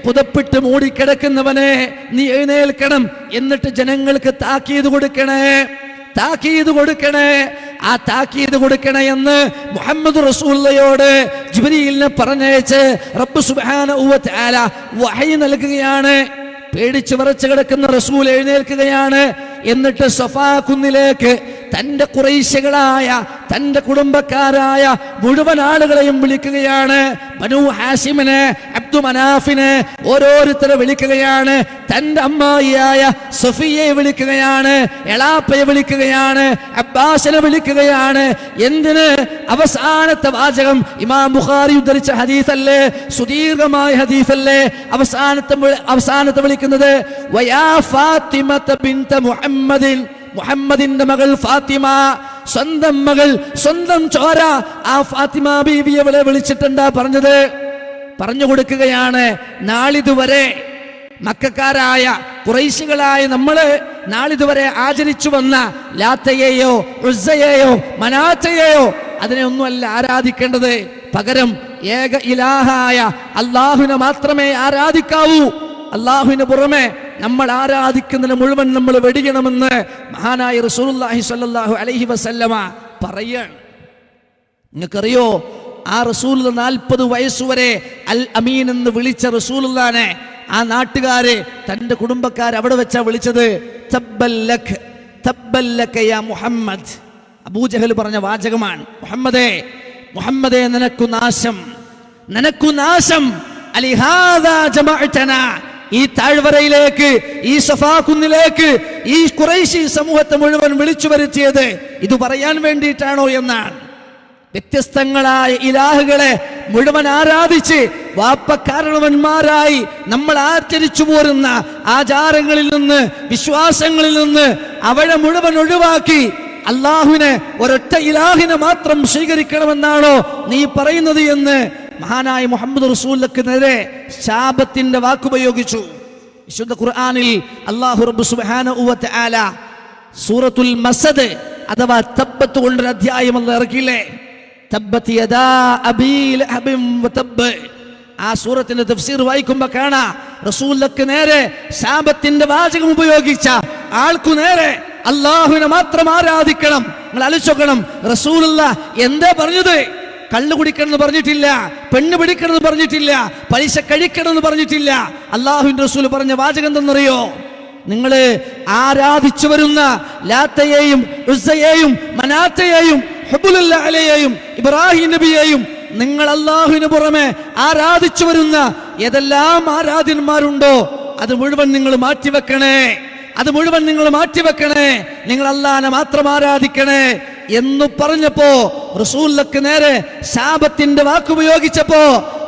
പുതപ്പിട്ട് മൂടിക്കിടക്കുന്നവനെ നീ എഴുന്നേൽക്കണം, എന്നിട്ട് ജനങ്ങൾക്ക് താക്കീത് കൊടുക്കണേ. ആ താക്കീത് കൊടുക്കണേ എന്ന് മുഹമ്മദ് റസൂലുള്ളാഹിയോട് ജിബ്രീലിനെ പറഞ്ഞയച്ച് റബ്ബ് സുബ്ഹാനഹു വ തആല വഹയി നൽകുകയാണ്. പേടിച്ച് വിറച്ച് കിടക്കുന്ന റസൂൽ എഴുന്നേൽക്കുകയാണ്. എന്നിട്ട് സഫാ കുന്നിലേക്ക് തന്റെ ഖുറൈശികളായ, തന്റെ കുടുംബക്കാരായ മുഴുവൻ ആളുകളെയും വിളിക്കുകയാണ്. ബനൂ ഹാസിമിനെ, അബ്ദു മനാഫിനെ ഓരോരുത്തരെ വിളിക്കുകയാണ്. തന്റെ അമ്മായിയായ സഫിയയെ വിളിക്കുകയാണ്, എളാപ്പയെ വിളിക്കുകയാണ്, അബ്ബാസിനെ വിളിക്കുകയാണ്. എന്തിന്? അവസാനത്തെ വാചകം ഇമാം ബുഖാരി ഉദ്ധരിച്ച ഹദീസല്ലേ, സുദീർഘമായ ഹദീസല്ലേ. അവസാനത്തെ വിളിക്കുന്നത് വയാ ഫാത്തിമത ബിൻത മുഹമ്മദിൻ, മുഹമ്മദിന്റെ മകൾ ഫാത്തിമ, സ്വന്തം മകൾ, സ്വന്തം ചോര. ആ ഫാത്തിമ ബീവിയെ വിളിച്ചിട്ടുണ്ടാ പറഞ്ഞത്? പറഞ്ഞു കൊടുക്കുകയാണ്, നാളിതുവരെ മക്കക്കാരായ ഖുറൈശികളായ നമ്മള് നാളിതുവരെ ആചരിച്ചു വന്ന ലാത്തയെയോ ഉസ്സയെയോ മനാത്തയെയോ അതിനെ ഒന്നുമല്ല ആരാധിക്കേണ്ടത്. പകരം ഏക ഇലാഹായ അല്ലാഹുവിനെ മാത്രമേ ആരാധിക്കാവൂ. അല്ലാഹുവിന് പുറമെ നമ്മൾ ആരാധിക്കുന്നതിന് മുഴുവൻ നമ്മൾ വെടിയണമെന്ന് മഹാനായ റസൂലുള്ളാഹി സ്വല്ലല്ലാഹു അലൈഹി വസല്ലമ പറയാണ്. നിങ്ങൾക്കറിയോ, ആ റസൂൽ 40 വയസ്സുവരെ അൽ അമീൻ എന്ന് വിളിച്ച റസൂലുള്ളാഹിനെ ആ നാട്ടുകാരെ, തന്റെ കുടുംബക്കാർ അവിടെ വെച്ചാ വിളിച്ചത് തബ്ബല്ലക്, തബ്ബല്ലക യാ മുഹമ്മദ്. അബൂജഹൽ പറഞ്ഞ വാചകമാണ്, മുഹമ്മദേ നിനക്കു നാശം, നിനക്കു നാശം. അലിഹാദാ ജമഅതനാ, ഈ താഴ്വരയിലേക്ക്, ഈ സഫാ കുന്നിലേക്ക് ഈ ഖുറൈശി സമൂഹത്തെ മുഴുവൻ വിളിച്ചു വരുത്തിയത് ഇത് പറയാൻ വേണ്ടിയിട്ടാണോ എന്നാണ്. വ്യത്യസ്തങ്ങളായ ഇലാഹുകളെ മുഴുവൻ ആരാധിച്ച് വാപ്പക്കാരണവന്മാരായി നമ്മൾ ആചരിച്ചു പോരുന്ന ആചാരങ്ങളിൽ നിന്ന്, വിശ്വാസങ്ങളിൽ നിന്ന് അവരെ മുഴുവൻ ഒഴിവാക്കി അല്ലാഹുവിനെ, ഒരൊറ്റ ഇലാഹിനെ മാത്രം സ്വീകരിക്കണമെന്നാണോ നീ പറയുന്നത് എന്ന് മഹാനായ മുഹമ്മദ് റസൂലുള്ളാഹിക്ക് നേരെ ശാപത്തിന്റെ വാക്കുപയോഗിച്ചു. വിശുദ്ധ ഖുർആനിൽ അല്ലാഹു റബ്ബ് സുബ്ഹാനഹു വ തആല സൂറത്തുൽ മസദ് അഥവാ തബ്ബത്ത് കൊണ്ടൊരു അധ്യായം അല്ലാഹു ഇറക്കിയില്ലേ, തബ്ബത് യദാ അബീ ലഹബിൻ വതബ്ബ്. ആ സൂറത്തിന്റെ തഫ്സീർ വായിക്കുമ്പോ കാണാ റസൂലുള്ളാഹിക്ക് നേരെ ശാപത്തിന്റെ വാചകം ഉപയോഗിച്ച ആൾക്കു നേരെ അല്ലാഹുവിനെ മാത്രം ആരാധിക്കണം. നിങ്ങൾ ആലോചിക്കണം, റസൂലുള്ളാഹി എന്താ പറഞ്ഞത്? കള്ളു കുടിക്കണമെന്ന് പറഞ്ഞിട്ടില്ല, പെണ്ണ് പിടിക്കണമെന്ന് പറഞ്ഞിട്ടില്ല, പലിശ കഴിക്കണമെന്ന് പറഞ്ഞിട്ടില്ല. അല്ലാഹുവിന്റെ റസൂൽ പറഞ്ഞ വാചകം എന്തെന്നറിയോ? നിങ്ങൾ ആരാധിച്ചു വരുന്ന ലാത്തയെയും ഉസ്സയെയും മനാത്തയെയും ഹുബുലുല്ലാഹയെയും ഇബ്രാഹിം നബിയെയും, നിങ്ങൾ അല്ലാഹുവിന് പുറമെ ആരാധിച്ചു വരുന്ന ഏതെല്ലാം ആരാധ്യന്മാരുണ്ടോ അത് മുഴുവൻ നിങ്ങൾ മാറ്റിവെക്കണേ, നിങ്ങൾ അല്ലാഹുവിനെ മാത്രം ആരാധിക്കണേ എന്ന് പറഞ്ഞപ്പോ, റസൂലുള്ളാഹിക്ക് നേരെ ശാപത്തിന്റെ വാക്കുപയോഗിച്ചപ്പോ,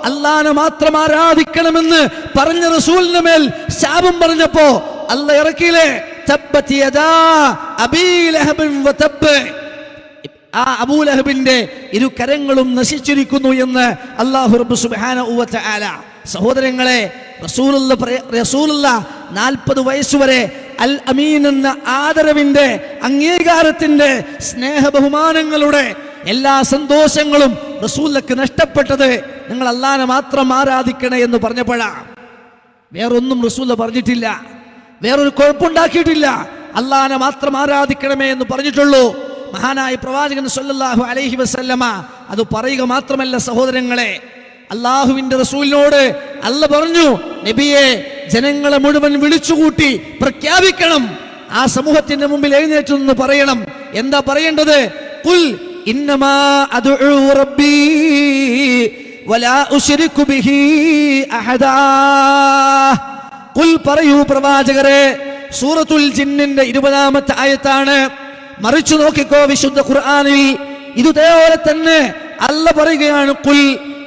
അല്ലാഹുവിനെ മാത്രം ആരാധിക്കണമെന്ന് പറഞ്ഞ റസൂലിന്റെ മേൽ ശാപം പറഞ്ഞപ്പോ അല്ലാഹു ഇറക്കിയില്ലേ, തബ്ബത് യദാ അബീ ലഹബിൻ വതബ്ബ്. ആ അബൂലഹബിന്റെ ഇരു കരങ്ങളും നശിച്ചിരിക്കുന്നു എന്ന് അല്ലാഹു റബ്ബ് സുബ്ഹാനഹു വ തആല. സഹോദരങ്ങളെ, റസൂലുള്ളാഹി 40 വയസ്സുവരെ അൽ അമീൻ എന്ന ആദരവിന്റെ, അംഗീകാരത്തിന്റെ, സ്നേഹ ബഹുമാനങ്ങളുടെ എല്ലാ സന്തോഷങ്ങളും റസൂലുള്ളാഹിക്ക് നഷ്ടപ്പെട്ടത് നിങ്ങൾ അല്ലാഹുവിനെ മാത്രം ആരാധിക്കണേ എന്ന് പറഞ്ഞപ്പോഴാണ്. വേറൊന്നും റസൂലുള്ളാഹി പറഞ്ഞിട്ടില്ല, വേറൊരു കുഴപ്പമുണ്ടാക്കിയിട്ടില്ല. അല്ലാഹുവിനെ മാത്രം ആരാധിക്കണമേ എന്ന് പറഞ്ഞിട്ടുള്ളൂ. മഹാനായ പ്രവാചകൻ സല്ലല്ലാഹു അലൈഹി വസല്ലമ അത് പറയുക മാത്രമല്ല സഹോദരങ്ങളെ, അല്ലാഹുവിന്റെ റസൂലിനോട് അല്ലാഹു പറഞ്ഞു, നബിയെ, ജനങ്ങളെ മുഴുവൻ വിളിച്ചുകൂട്ടി പ്രഖ്യാപിക്കണം, ആ സമൂഹത്തിന്റെ മുമ്പിൽ എഴുന്നേറ്റ് നിന്ന് പറയണം. എന്താ പറയേണ്ടത്? ഖുൽ ഇന്നമാ അദ്ഉ റബ്ബി വലാ ഉശ്രികു ബിഹി അഹദാ. ഖുൽ പറയൂ പ്രവാചകരെ, സൂറത്തുൽ ജിന്നിന്റെ 20-ാമത്തെ ആയത്താണ്. മറിച്ചു നോക്കിക്കോ, വിശുദ്ധ ഖുർആനിൽ ഇതുപോലെ തന്നെ അല്ല പറയുകയാണ്, ഖുൽ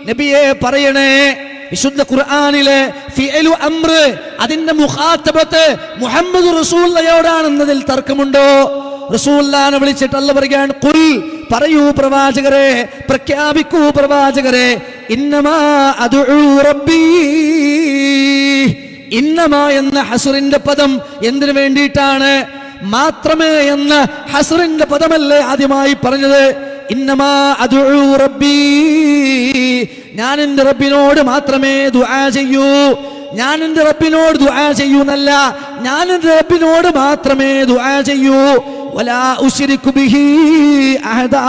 നബിയെ പറയണേ, വിശുദ്ധ ഖുർആനിലെ ഫിഅലു അംർ അതിന്റെ മുഖാത്തബത്ത് മുഹമ്മദ് റസൂലുള്ളാഹിയോടാണെന്നതിൽ തർക്കമുണ്ടോ? റസൂലുള്ളാഹിനെ വിളിച്ചിട്ട് അല്ല പറയുകയാണ്, ഖുൽ പറയൂ പ്രവാചകരെ, പ്രഖ്യാപിക്കൂ പ്രവാചകരെ, ഇന്നമാ അദ്ഉ റബ്ബി. ഇന്നമാ എന്ന ഹസ്റിന്റെ പദം എന്തിനു വേണ്ടിയിട്ടാണ്? മാത്രമേ എന്ന ഹസ്റിന്റെ പദമല്ലേ ആദ്യമായി പറഞ്ഞത്? ഇന്നമാ അദ്ഉ റബ്ബി, ഞാൻ എൻ്റെ റബ്ബിനോട് മാത്രമേ ദുആ ചെയ്യൂ. ഞാൻ എൻ്റെ റബ്ബിനോട് ദുആ ചെയ്യൂന്നല്ല, ഞാൻ എൻ്റെ റബ്ബിനോട് മാത്രമേ ദുആ ചെയ്യൂ. വലാ ഉശ്രികു ബിഹി അഹദാ,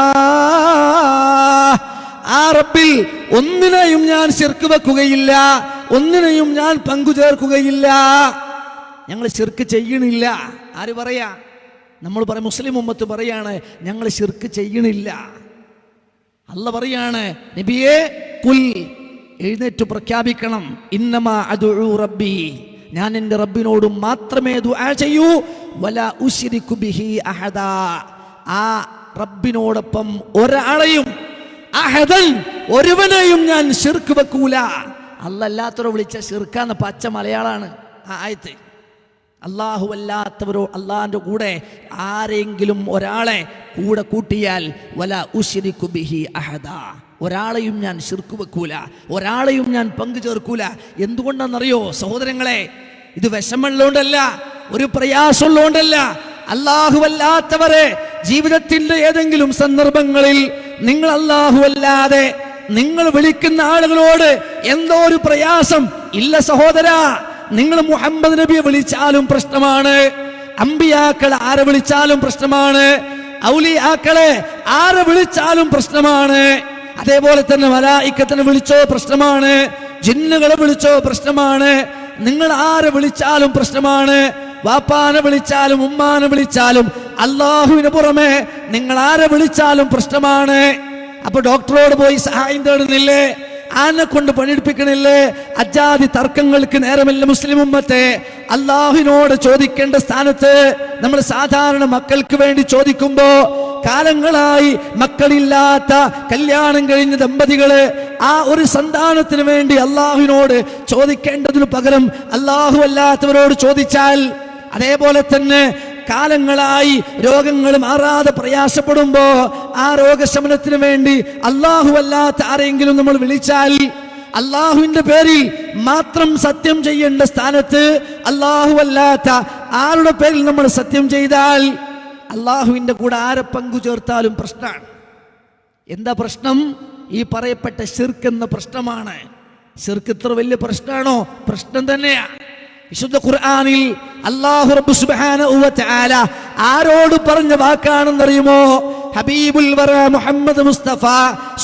ആ റബ്ബിൽ ഒന്നിനെയും ഞാൻ ശിർക്ക് വെക്കുകയില്ല, ഒന്നിനെയും ഞാൻ പങ്കുചേർക്കുകയില്ല. ഞങ്ങൾ ശിർക്ക് ചെയ്യണില്ല. ആര് പറയാ? നമ്മൾ പറയും, മുസ്ലിം ഉമ്മത്ത് പറയാണ് ഞങ്ങൾ ശിർക്ക് ചെയ്യണില്ല. അല്ല പറയാണ്, നബിയെ ഖുൽ എഴുന്നേറ്റ് പ്രഖ്യാപിക്കണം, ഇന്നമാ അദ്ഉ റബ്ബി, ഞാൻ എൻ്റെ റബ്ബിനോട് മാത്രമേ ദുആ ചെയ്യൂ. വലാ ഉശ്രികു ബിഹി അഹദാ, ആ റബ്ബിനോടൊപ്പം ഒരാളെയും, അഹദൻ ഒരുവനെയും ഞാൻ ശിർക്ക് വെക്കൂല. അല്ലാത്തവരെ വിളിച്ച ശിർക്കാന്ന് പച്ച മലയാളാണ് ആ ആയത്ത്. അല്ലാഹു അല്ലാത്തവരോ, അല്ലാഹുവിന്റെ കൂടെ ആരെങ്കിലും ഒരാളെ കൂടെ കൂട്ടിയാൽ വലാ ഉശ്രികു ബിഹി അഹദാ, ഒരാളെയും ഞാൻ ശിർക്ക് വെക്കൂല, ഒരാളെയും ഞാൻ പങ്കു ചേർക്കൂല. എന്തുകൊണ്ടാണെന്നറിയോ സഹോദരങ്ങളെ? ഇത് വിഷമമുള്ളതുകൊണ്ടല്ല, ഒരു പ്രയാസമുള്ളതുകൊണ്ടല്ല. അല്ലാഹു അല്ലാത്തവരെ ജീവിതത്തിന്റെ ഏതെങ്കിലും സന്ദർഭങ്ങളിൽ നിങ്ങൾ അല്ലാഹു അല്ലാതെ നിങ്ങൾ വിളിക്കുന്ന ആളുകളോട് എന്തോ ഒരു പ്രയാസം ഇല്ല സഹോദരാ. നിങ്ങൾ മുഹമ്മദ് നബിയെ വിളിച്ചാലും പ്രശ്നമാണ്, അമ്പിയാക്കളെ ആരെ വിളിച്ചാലും പ്രശ്നമാണ്, ഔലിയാക്കളെ ആരെ വിളിച്ചാലും പ്രശ്നമാണ്. അതേപോലെ തന്നെ മലായിക്കത്തിനെ വിളിച്ചോ പ്രശ്നമാണ്, ജിന്നുകളെ വിളിച്ചോ പ്രശ്നമാണ്. നിങ്ങൾ ആരെ വിളിച്ചാലും പ്രശ്നമാണ്. വാപ്പാനെ വിളിച്ചാലും ഉമ്മാനെ വിളിച്ചാലും അല്ലാഹുവിന് പുറമെ നിങ്ങൾ ആരെ വിളിച്ചാലും പ്രശ്നമാണ്. അപ്പൊ ഡോക്ടറോട് പോയി സഹായം തേടുന്നില്ലേ? ആനെ കൊണ്ട് പണിയെടുപ്പിക്കണില്ലേ? അജാതി തർക്കങ്ങൾക്ക് നേരമില്ല മുസ്ലിം ഉമ്മത്തെ. അല്ലാഹുവിനോട് ചോദിക്കേണ്ട സ്ഥാനത്ത് നമ്മൾ സാധാരണ മക്കൾക്ക് വേണ്ടി ചോദിക്കുമ്പോ, കാലങ്ങളായി മക്കളില്ലാത്ത കല്യാണം കഴിഞ്ഞ ദമ്പതികള് ആ ഒരു സന്താനത്തിന് വേണ്ടി അല്ലാഹുവിനോട് ചോദിക്കേണ്ടതിനു പകരം അല്ലാഹു അല്ലാത്തവരോട് ചോദിച്ചാൽ, അതേപോലെ തന്നെ കാലങ്ങളായി രോഗങ്ങൾ മാറാതെ പ്രയാസപ്പെടുമ്പോ ആ രോഗശമനത്തിന് വേണ്ടി അല്ലാഹു അല്ലാത്ത ആരെങ്കിലും നമ്മൾ വിളിച്ചാൽ, അല്ലാഹുവിന്റെ പേരിൽ മാത്രം സത്യം ചെയ്യേണ്ട സ്ഥാനത്ത് അല്ലാഹു അല്ലാത്ത ആരുടെ പേരിൽ നമ്മൾ സത്യം ചെയ്താൽ അല്ലാഹുവിന്റെ കൂടെ ആരെ പങ്കു ചേർത്താലും പ്രശ്നമാണ്. എന്താ പ്രശ്നം? ഈ പറയപ്പെട്ട ശിർക്ക് എന്ന പ്രശ്നമാണ്. ശിർക്ക് ഇത്ര വലിയ പ്രശ്നമാണോ? പ്രശ്നം തന്നെയാ. വിശുദ്ധ ഖുർആനിൽ അല്ലാഹു റബ്ബ് സുബ്ഹാനഹു വ തആല ആരോട് പറഞ്ഞ വാക്കാണെന്നറിയുമോ? ഹബീബുൽ വറ മുഹമ്മദ് മുസ്തഫ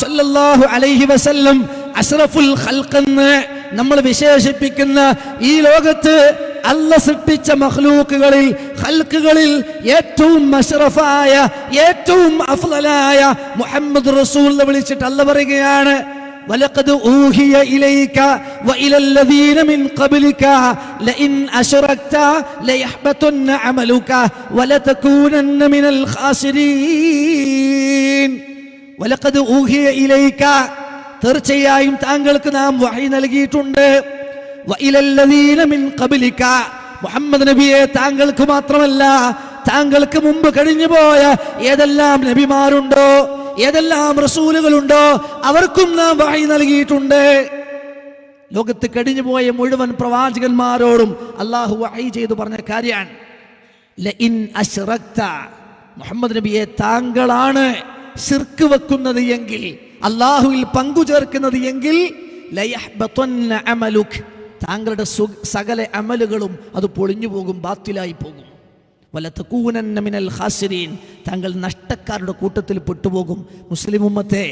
സല്ലല്ലാഹു അലൈഹി വസല്ലം അഷ്റഫുൽ ഖൽഖ് എന്ന് നമ്മൾ വിശേഷിപ്പിക്കുന്ന ഈ ലോകത്ത് അല്ല സൃഷ്ടിച്ച മഖ്ലൂക്കുകളിൽ, ഖൽഖുകളിൽ ഏറ്റവും അഷ്റഫായ, ഏറ്റവും അഫ്ളലായ മുഹമ്മദ് റസൂൽ വിളിച്ചിട്ട് അല്ല പറയുകയാണ്, وَلَقَدْ أُوحِيَ إِلَيْكَ وَإِلَى الَّذِينَ مِنْ قَبْلِكَ لَئِنْ أَشْرَكْتَ لَيَحْبَطَنَّ عَمَلُكَ وَلَتَكُونَنَّ مِنَ الْخَاسِرِينَ. وَلَقَدْ أُوحِيَ إِلَيْكَ, തീർച്ചയായും താങ്കൾക്ക് നാം വഹി നൽകിയിട്ടുണ്ട്. وَإِلَى الَّذِينَ مِنْ قَبْلِكَ, മുഹമ്മദ് നബിയെ താങ്കൾക്ക് മാത്രമല്ല, താങ്കൾക്ക് മുമ്പ് കഴിഞ്ഞുപോയ ഏതെല്ലാം നബിമാരുണ്ടോ, ഏതെല്ലാം റസൂലുകളുണ്ടോ അവർക്കും നാം വഹി നൽകിയിട്ടുണ്ട്. ലോകത്ത് കഴിഞ്ഞുപോയ മുഴുവൻ പ്രവാചകന്മാരോടും അല്ലാഹു വഹി ചെയ്തു പറഞ്ഞ കാര്യമാണ്, ലഇൻ അശ്റക്ത, മുഹമ്മദ് നബിയെ താങ്കളാണ് ശിർക്ക് വെക്കുന്നത് എങ്കിൽ, അല്ലാഹുവിൽ പങ്കു ചേർക്കുന്നത് എങ്കിൽ, ലയഹ്ബതന്ന അമലുക്, താങ്കളുടെ സകല അമലുകളും അത് പൊളിഞ്ഞു പോകും, ബാത്തിലായി പോകും. വലതകൂനന്ന മിനൽ ഖാസിരീൻ, താങ്കൾ നഷ്ടക്കാരുടെ കൂട്ടത്തിൽ പെട്ടുപോകും. മുസ്ലിം ഉമ്മത്തെ,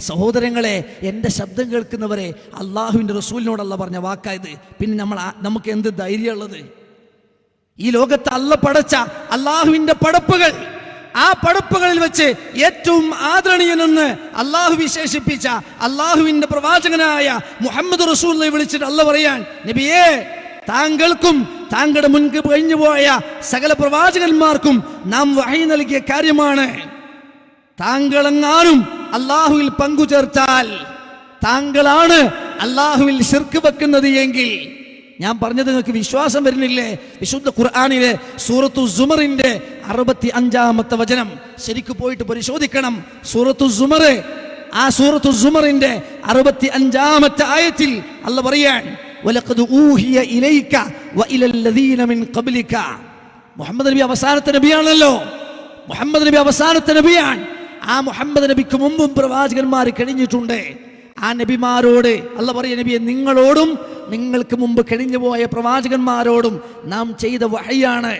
സഹോദരങ്ങളെ, എൻ്റെ ശബ്ദം കേൾക്കുന്നവരെ, അള്ളാഹുവിൻ്റെ റസൂലിനോടല്ല പറഞ്ഞ വാക്കായത്. പിന്നെ നമുക്ക് എന്ത് ധൈര്യമുള്ളത്? ഈ ലോകത്ത് അല്ല പടച്ച അള്ളാഹുവിൻ്റെ പടപ്പുകൾ, ആ പടപ്പുകളിൽ വെച്ച് ഏറ്റവും ആദരണീയനെന്ന് അള്ളാഹു വിശേഷിപ്പിച്ച അള്ളാഹുവിൻ്റെ പ്രവാചകനായ മുഹമ്മദ് റസൂലിനെ വിളിച്ചിട്ട് അല്ല പറയാൻ, നബിയേ താങ്കൾക്കും താങ്കളുടെ മുൻപ് കഴിഞ്ഞുപോയ സകല പ്രവാചകന്മാർക്കും നാം വഹി നൽകിയ കാര്യമാണ്. താങ്കളെങ്ങാനും അള്ളാഹുവിൽ പങ്കുചേർത്താൽ, താങ്കളാണ് അള്ളാഹുവിൽ ശിർക്ക് വെക്കുന്നത് എങ്കിൽ, ഞാൻ പറഞ്ഞത് നിങ്ങൾക്ക് വിശ്വാസം വരുന്നില്ലേ? വിശുദ്ധ ഖുർആനിലെ സൂറത്തു സുമറിന്റെ 65-ാമത്തെ വചനം ശരിക്ക് പോയിട്ട് പരിശോധിക്കണം. സൂറത്തു സുമർ, ആ സൂറത്തു സുമറിന്റെ 65-ാമത്തെ ആയത്തിൽ അല്ലാഹ് പറയാൻ, വലഖദ് ഊഹിയ ഇലൈക വഇലൽ ലദീന മിൻ ഖബ്ലിക. മുഹമ്മദ് നബി അവസാനത്തെ നബിയാണല്ലോ. മുഹമ്മദ് നബി അവസാനത്തെ നബിയാണ്. ആ മുഹമ്മദ് നബിക്ക് മുമ്പും പ്രവാചകന്മാർ കഴിഞ്ഞിട്ടുണ്ട്. ആ നബിമാരോട് അല്ലാഹ് പറയുക, നബിയെ നിങ്ങളോടും നിങ്ങൾക്ക് മുമ്പ് കഴിഞ്ഞു പോയ പ്രവാചകന്മാരോടും നാം ചെയ്ത വഹയാണ്.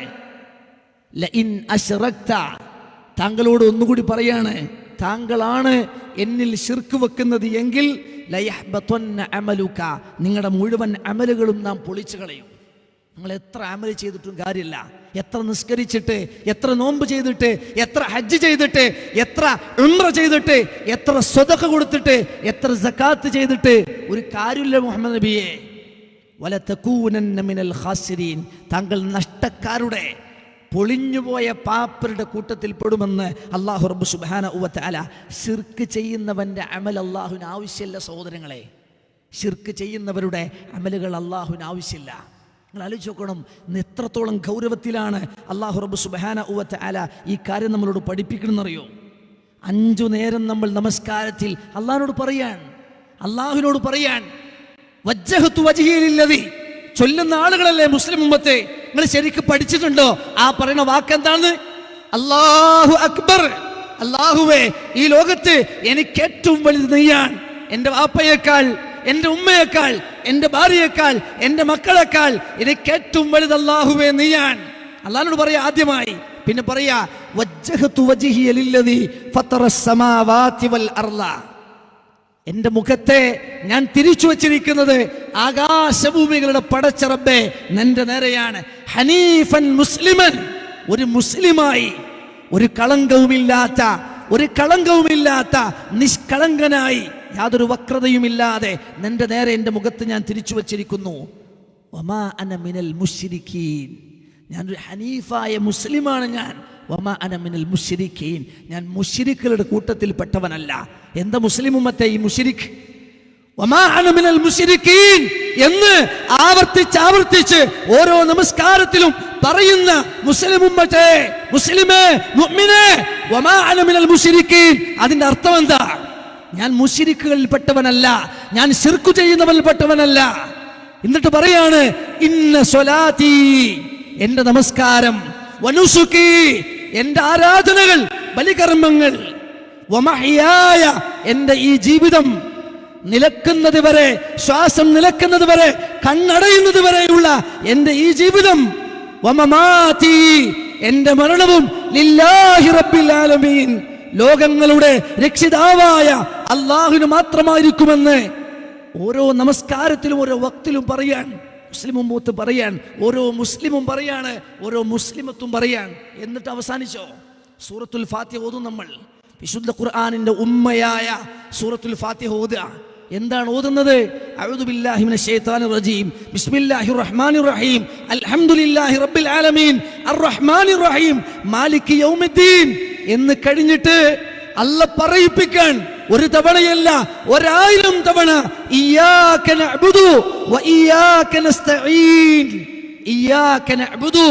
ലഇൻ അശ്റക്ത, താങ്കളോട് ഒന്നുകൂടി പറയാണ്, താങ്കളാണ് എന്നിൽ ശിർക്ക് വെക്കുന്നത് എങ്കിൽ ലയഹ്ബതന്ന അമലുക, നിങ്ങളുടെ മുഴുവൻ അമലുകളും നാം പൊളിച്ചു കളയും. നിങ്ങൾ എത്ര അമൽ ചെയ്തിട്ടും കാര്യമില്ല. എത്ര നിസ്കരിച്ചിട്ട്, എത്ര നോമ്പ് ചെയ്തിട്ട്, എത്ര ഹജ്ജ് ചെയ്തിട്ട്, എത്ര ഉംറ ചെയ്തിട്ട്, എത്ര സ്വതഖ കൊടുത്തിട്ട്, എത്ര സകാത്ത് ചെയ്തിട്ട് ഒരു കാര്യമില്ല മുഹമ്മദ് നബിയെ. വലതകൂനന്ന മിനൽ ഖാസിരീൻ, താങ്കൾ നഷ്ടക്കാരുടെ, പൊളിഞ്ഞുപോയ പാപ്പരുടെ കൂട്ടത്തിൽ പെടുമെന്ന് അല്ലാഹു റബ്ബ് സുബ്ഹാനഹു വ തആല. ശിർക്ക് ചെയ്യുന്നവന്റെ അമൽ അല്ലാഹുവിന് ആവശ്യമില്ല സഹോദരങ്ങളെ. ശിർക്ക് ചെയ്യുന്നവരുടെ അമലുകൾ അല്ലാഹുവിന് ആവശ്യമില്ല. നിങ്ങൾ ആലോചിച്ച് നോക്കണം, എത്രത്തോളം ഗൗരവത്തിലാണ് അല്ലാഹു റബ്ബ് സുബ്ഹാനഹു വ തആല ഈ കാര്യം നമ്മളോട് പഠിപ്പിക്കണമെന്നറിയോ? 5 നേരം നമ്മൾ നമസ്കാരത്തിൽ അല്ലാഹുവിനോട് പറയാൻ വജ്ജഹതു വജ്ഹി ലില്ലദി ചൊല്ലുന്ന ആളുകളല്ലേ മുസ്ലിം ഉമ്മത്തെ. നിങ്ങൾ ശരിക്കും പഠിച്ചിട്ടുണ്ടോ ആ പറയുന്ന വാക്കെന്താണ്? അല്ലാഹു അക്ബർ. അല്ലാഹുവേ, ഈ ലോകത്ത് എനിക്ക് ഏറ്റവും വലുത് നീയാണ്. എൻ്റെ വാപ്പയേക്കാൾ, എൻ്റെ ഉമ്മയേക്കാൾ, എൻ്റെ ഭാര്യയേക്കാൾ, എൻ്റെ മക്കളെക്കാൾ എനിക്ക് ഏറ്റവും വലുത് അല്ലാഹുവേ നീയാണ്. അല്ലാഹുവോട് പറയാ ആദ്യമായി. പിന്നെ പറയാ വജ്ജഹതു വജ്ഹിയ ലില്ലദി ഫത്തറസ് സമാവാതി വൽ അർള. എൻ്റെ മുഖത്തെ ഞാൻ തിരിച്ചു വച്ചിരിക്കുന്നത് ആകാശഭൂമികളുടെ പടച്ച റബ്ബേ നിന്റെ നേരെയാണ്. ഹനീഫൻ മുസ്ലിമൻ, ഒരു മുസ്ലിമായി, ഒരു കളങ്കവുമില്ലാത്ത നിഷ്കളങ്കനായി, യാതൊരു വക്രതയുമില്ലാതെ നിന്റെ നേരെ എൻ്റെ മുഖത്ത് ഞാൻ തിരിച്ചു വച്ചിരിക്കുന്നു. വമാ അന മിനൽ മുശ്രിക്കീൻ, ഞാനൊരു ഹനീഫായ മുസ്ലിമാണ് ഞാൻ. വമാ അന മിനൽ മുശ്രിക്കീൻ, ഞാൻ മുശ്രിക്കുകളുടെ കൂട്ടത്തിൽപ്പെട്ടവനല്ല. എന്താ മുസ്ലിം ഉമ്മത്തെ ഈ മുശ്രിക്ക്? വമാ അന മിനൽ മുശ്രിക്കീൻ എന്ന് ആവർത്തിച്ച് ഓരോ നമസ്കാരത്തിലും പറയുന്ന മുസ്ലിം ഉമ്മത്തെ, മുസ്ലിമേ, മുഅ്മിനേ, വമാ അന മിനൽ മുശ്രിക്കീൻ, അതിന്റെ അർത്ഥം എന്താ? ഞാൻ മുശ്രിക്കുകളിൽ പെട്ടവനല്ല, ഞാൻ ശിർക്ക് ചെയ്യുന്നവരിൽ പെട്ടവനല്ല. എന്നിട്ട് പറയാണ് ഇന്ന സ്വലാത്തി, എന്റെ നമസ്കാരം, വനുസുക്കി, എന്റെ ആരാധനകൾ, ബലികർമ്മങ്ങൾ, വമഹ്യായ, എന്റെ ഈ ജീവിതം നിലക്കുന്നത് വരെ, ശ്വാസം നിലക്കുന്നത് വരെ, കണ്ണടയുന്നത് വരെയുള്ള എന്റെ ഈ ജീവിതം, വമമാതി, എന്റെ മരണവും, ലില്ലാഹി റബ്ബിൽ ആലമീൻ, ലോകങ്ങളുടെ രക്ഷിതാവായ അല്ലാഹുവിന് മാത്രമായിരിക്കുമെന്ന് ഓരോ നമസ്കാരത്തിലും ഓരോ വക്തിലും പറയാൻ മുസ്ലിം ഉമ്മത്ത് പറയാൻ, ഓരോ മുസ്ലിമും പറയാണ്, ഓരോ മുസ്ലിമത്തും പറയാൻ. എന്നിട്ട് അവസാനിച്ചോ? സൂറത്തുൽ ഫാത്തിഹ ഓതും നമ്മൾ. വിശുദ്ധ ഖുർആനിന്റെ ഉമ്മയായ സൂറത്തുൽ ഫാത്തിഹ ഓതുക. എന്താണ് ഓതുന്നത്? അഊദു ബില്ലാഹി മിനശ് ശൈത്താനിർ റജീം, ബിസ്മില്ലാഹിർ റഹ്മാനിർ റഹീം, അൽഹംദുലില്ലാഹി റബ്ബിൽ ആലമീൻ, അർറഹ്മാനിർ റഹീം, മാലികി യൗമിദ്ദീൻ എന്ന് കഴിഞ്ഞിട്ട് അല്ലാഹ് പറയിപ്പിക്കാൻ ഒരു തവണയല്ല 1000 തവണ ഇയ്യാക നഅ്ബുദു വ ഇയ്യാക നസ്തഈൻ, ഇയ്യാക നഅ്ബുദു,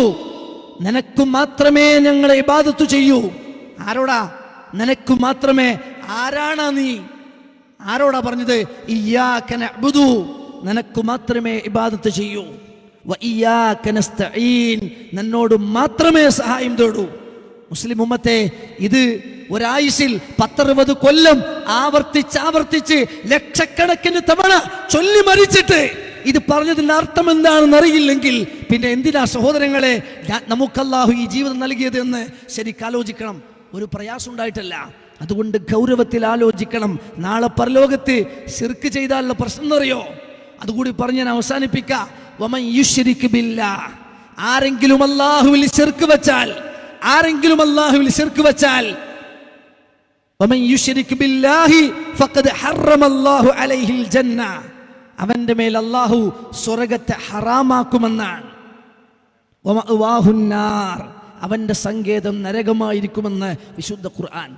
നിനക്ക് മാത്രമേ ഞങ്ങൾ ഇബാദത്ത് ചെയ്യൂ. ആരോടാ? നിനക്ക് മാത്രമേ. ആരാണ് നീ? ആരോടാ പറഞ്ഞത്? ഇയ്യാക നഅ്ബുദു, നിനക്ക് മാത്രമേ ഇബാദത്ത് ചെയ്യൂ. വ ഇയ്യാക നസ്തഈൻ, നിന്നോട് മാത്രമേ സഹായം തേടൂ. മുസ്ലിം ഉമ്മത്തെ, ഇത് ഒരായുസിൽ 10-60 കൊല്ലം ആവർത്തിച്ച് ലക്ഷക്കണക്കിന് തവണ ചൊല്ലി മരിച്ചിട്ട് ഇത് പറഞ്ഞതിന്റെ അർത്ഥം എന്താണെന്ന് അറിയില്ലെങ്കിൽ പിന്നെ എന്തിനാ സഹോദരങ്ങളെ നമുക്കല്ലാഹു ഈ ജീവിതം നൽകിയത് എന്ന് ശരിക്കാലോചിക്കണം. ഒരു പ്രയാസം ഉണ്ടായിട്ടല്ല, അതുകൊണ്ട് ഗൗരവത്തിൽ ആലോചിക്കണം. നാളെ പരലോകത്ത് ശിർക്ക് ചെയ്താലുള്ള പ്രശ്നം എന്നറിയോ? അതുകൂടി പറഞ്ഞ് ഞാൻ അവസാനിപ്പിക്കാം. വമൻ യുശ്രിക് ബില്ലാഹ്, ആരെങ്കിലും അല്ലാഹുവിൽ ശിർക്ക് വെച്ചാൽ, ആരെങ്കിലും അല്ലാഹുവിൽ ശിർക്ക് വെച്ചാൽ, വമൻ യുശ്രിക് ബില്ലാഹി ഫഖദ് ഹറമല്ലാഹു അലൈഹിൽ ജന്ന, അവന്റെ മേൽ അല്ലാഹു സ്വർഗ്ഗത്തെ ഹറാമാക്കുമെന്നാണ്. വമഅവാഹുൻ നാർ, അവന്റെ സങ്കേതം നരകമായിരിക്കുമെന്ന് വിശുദ്ധ ഖുർആൻ.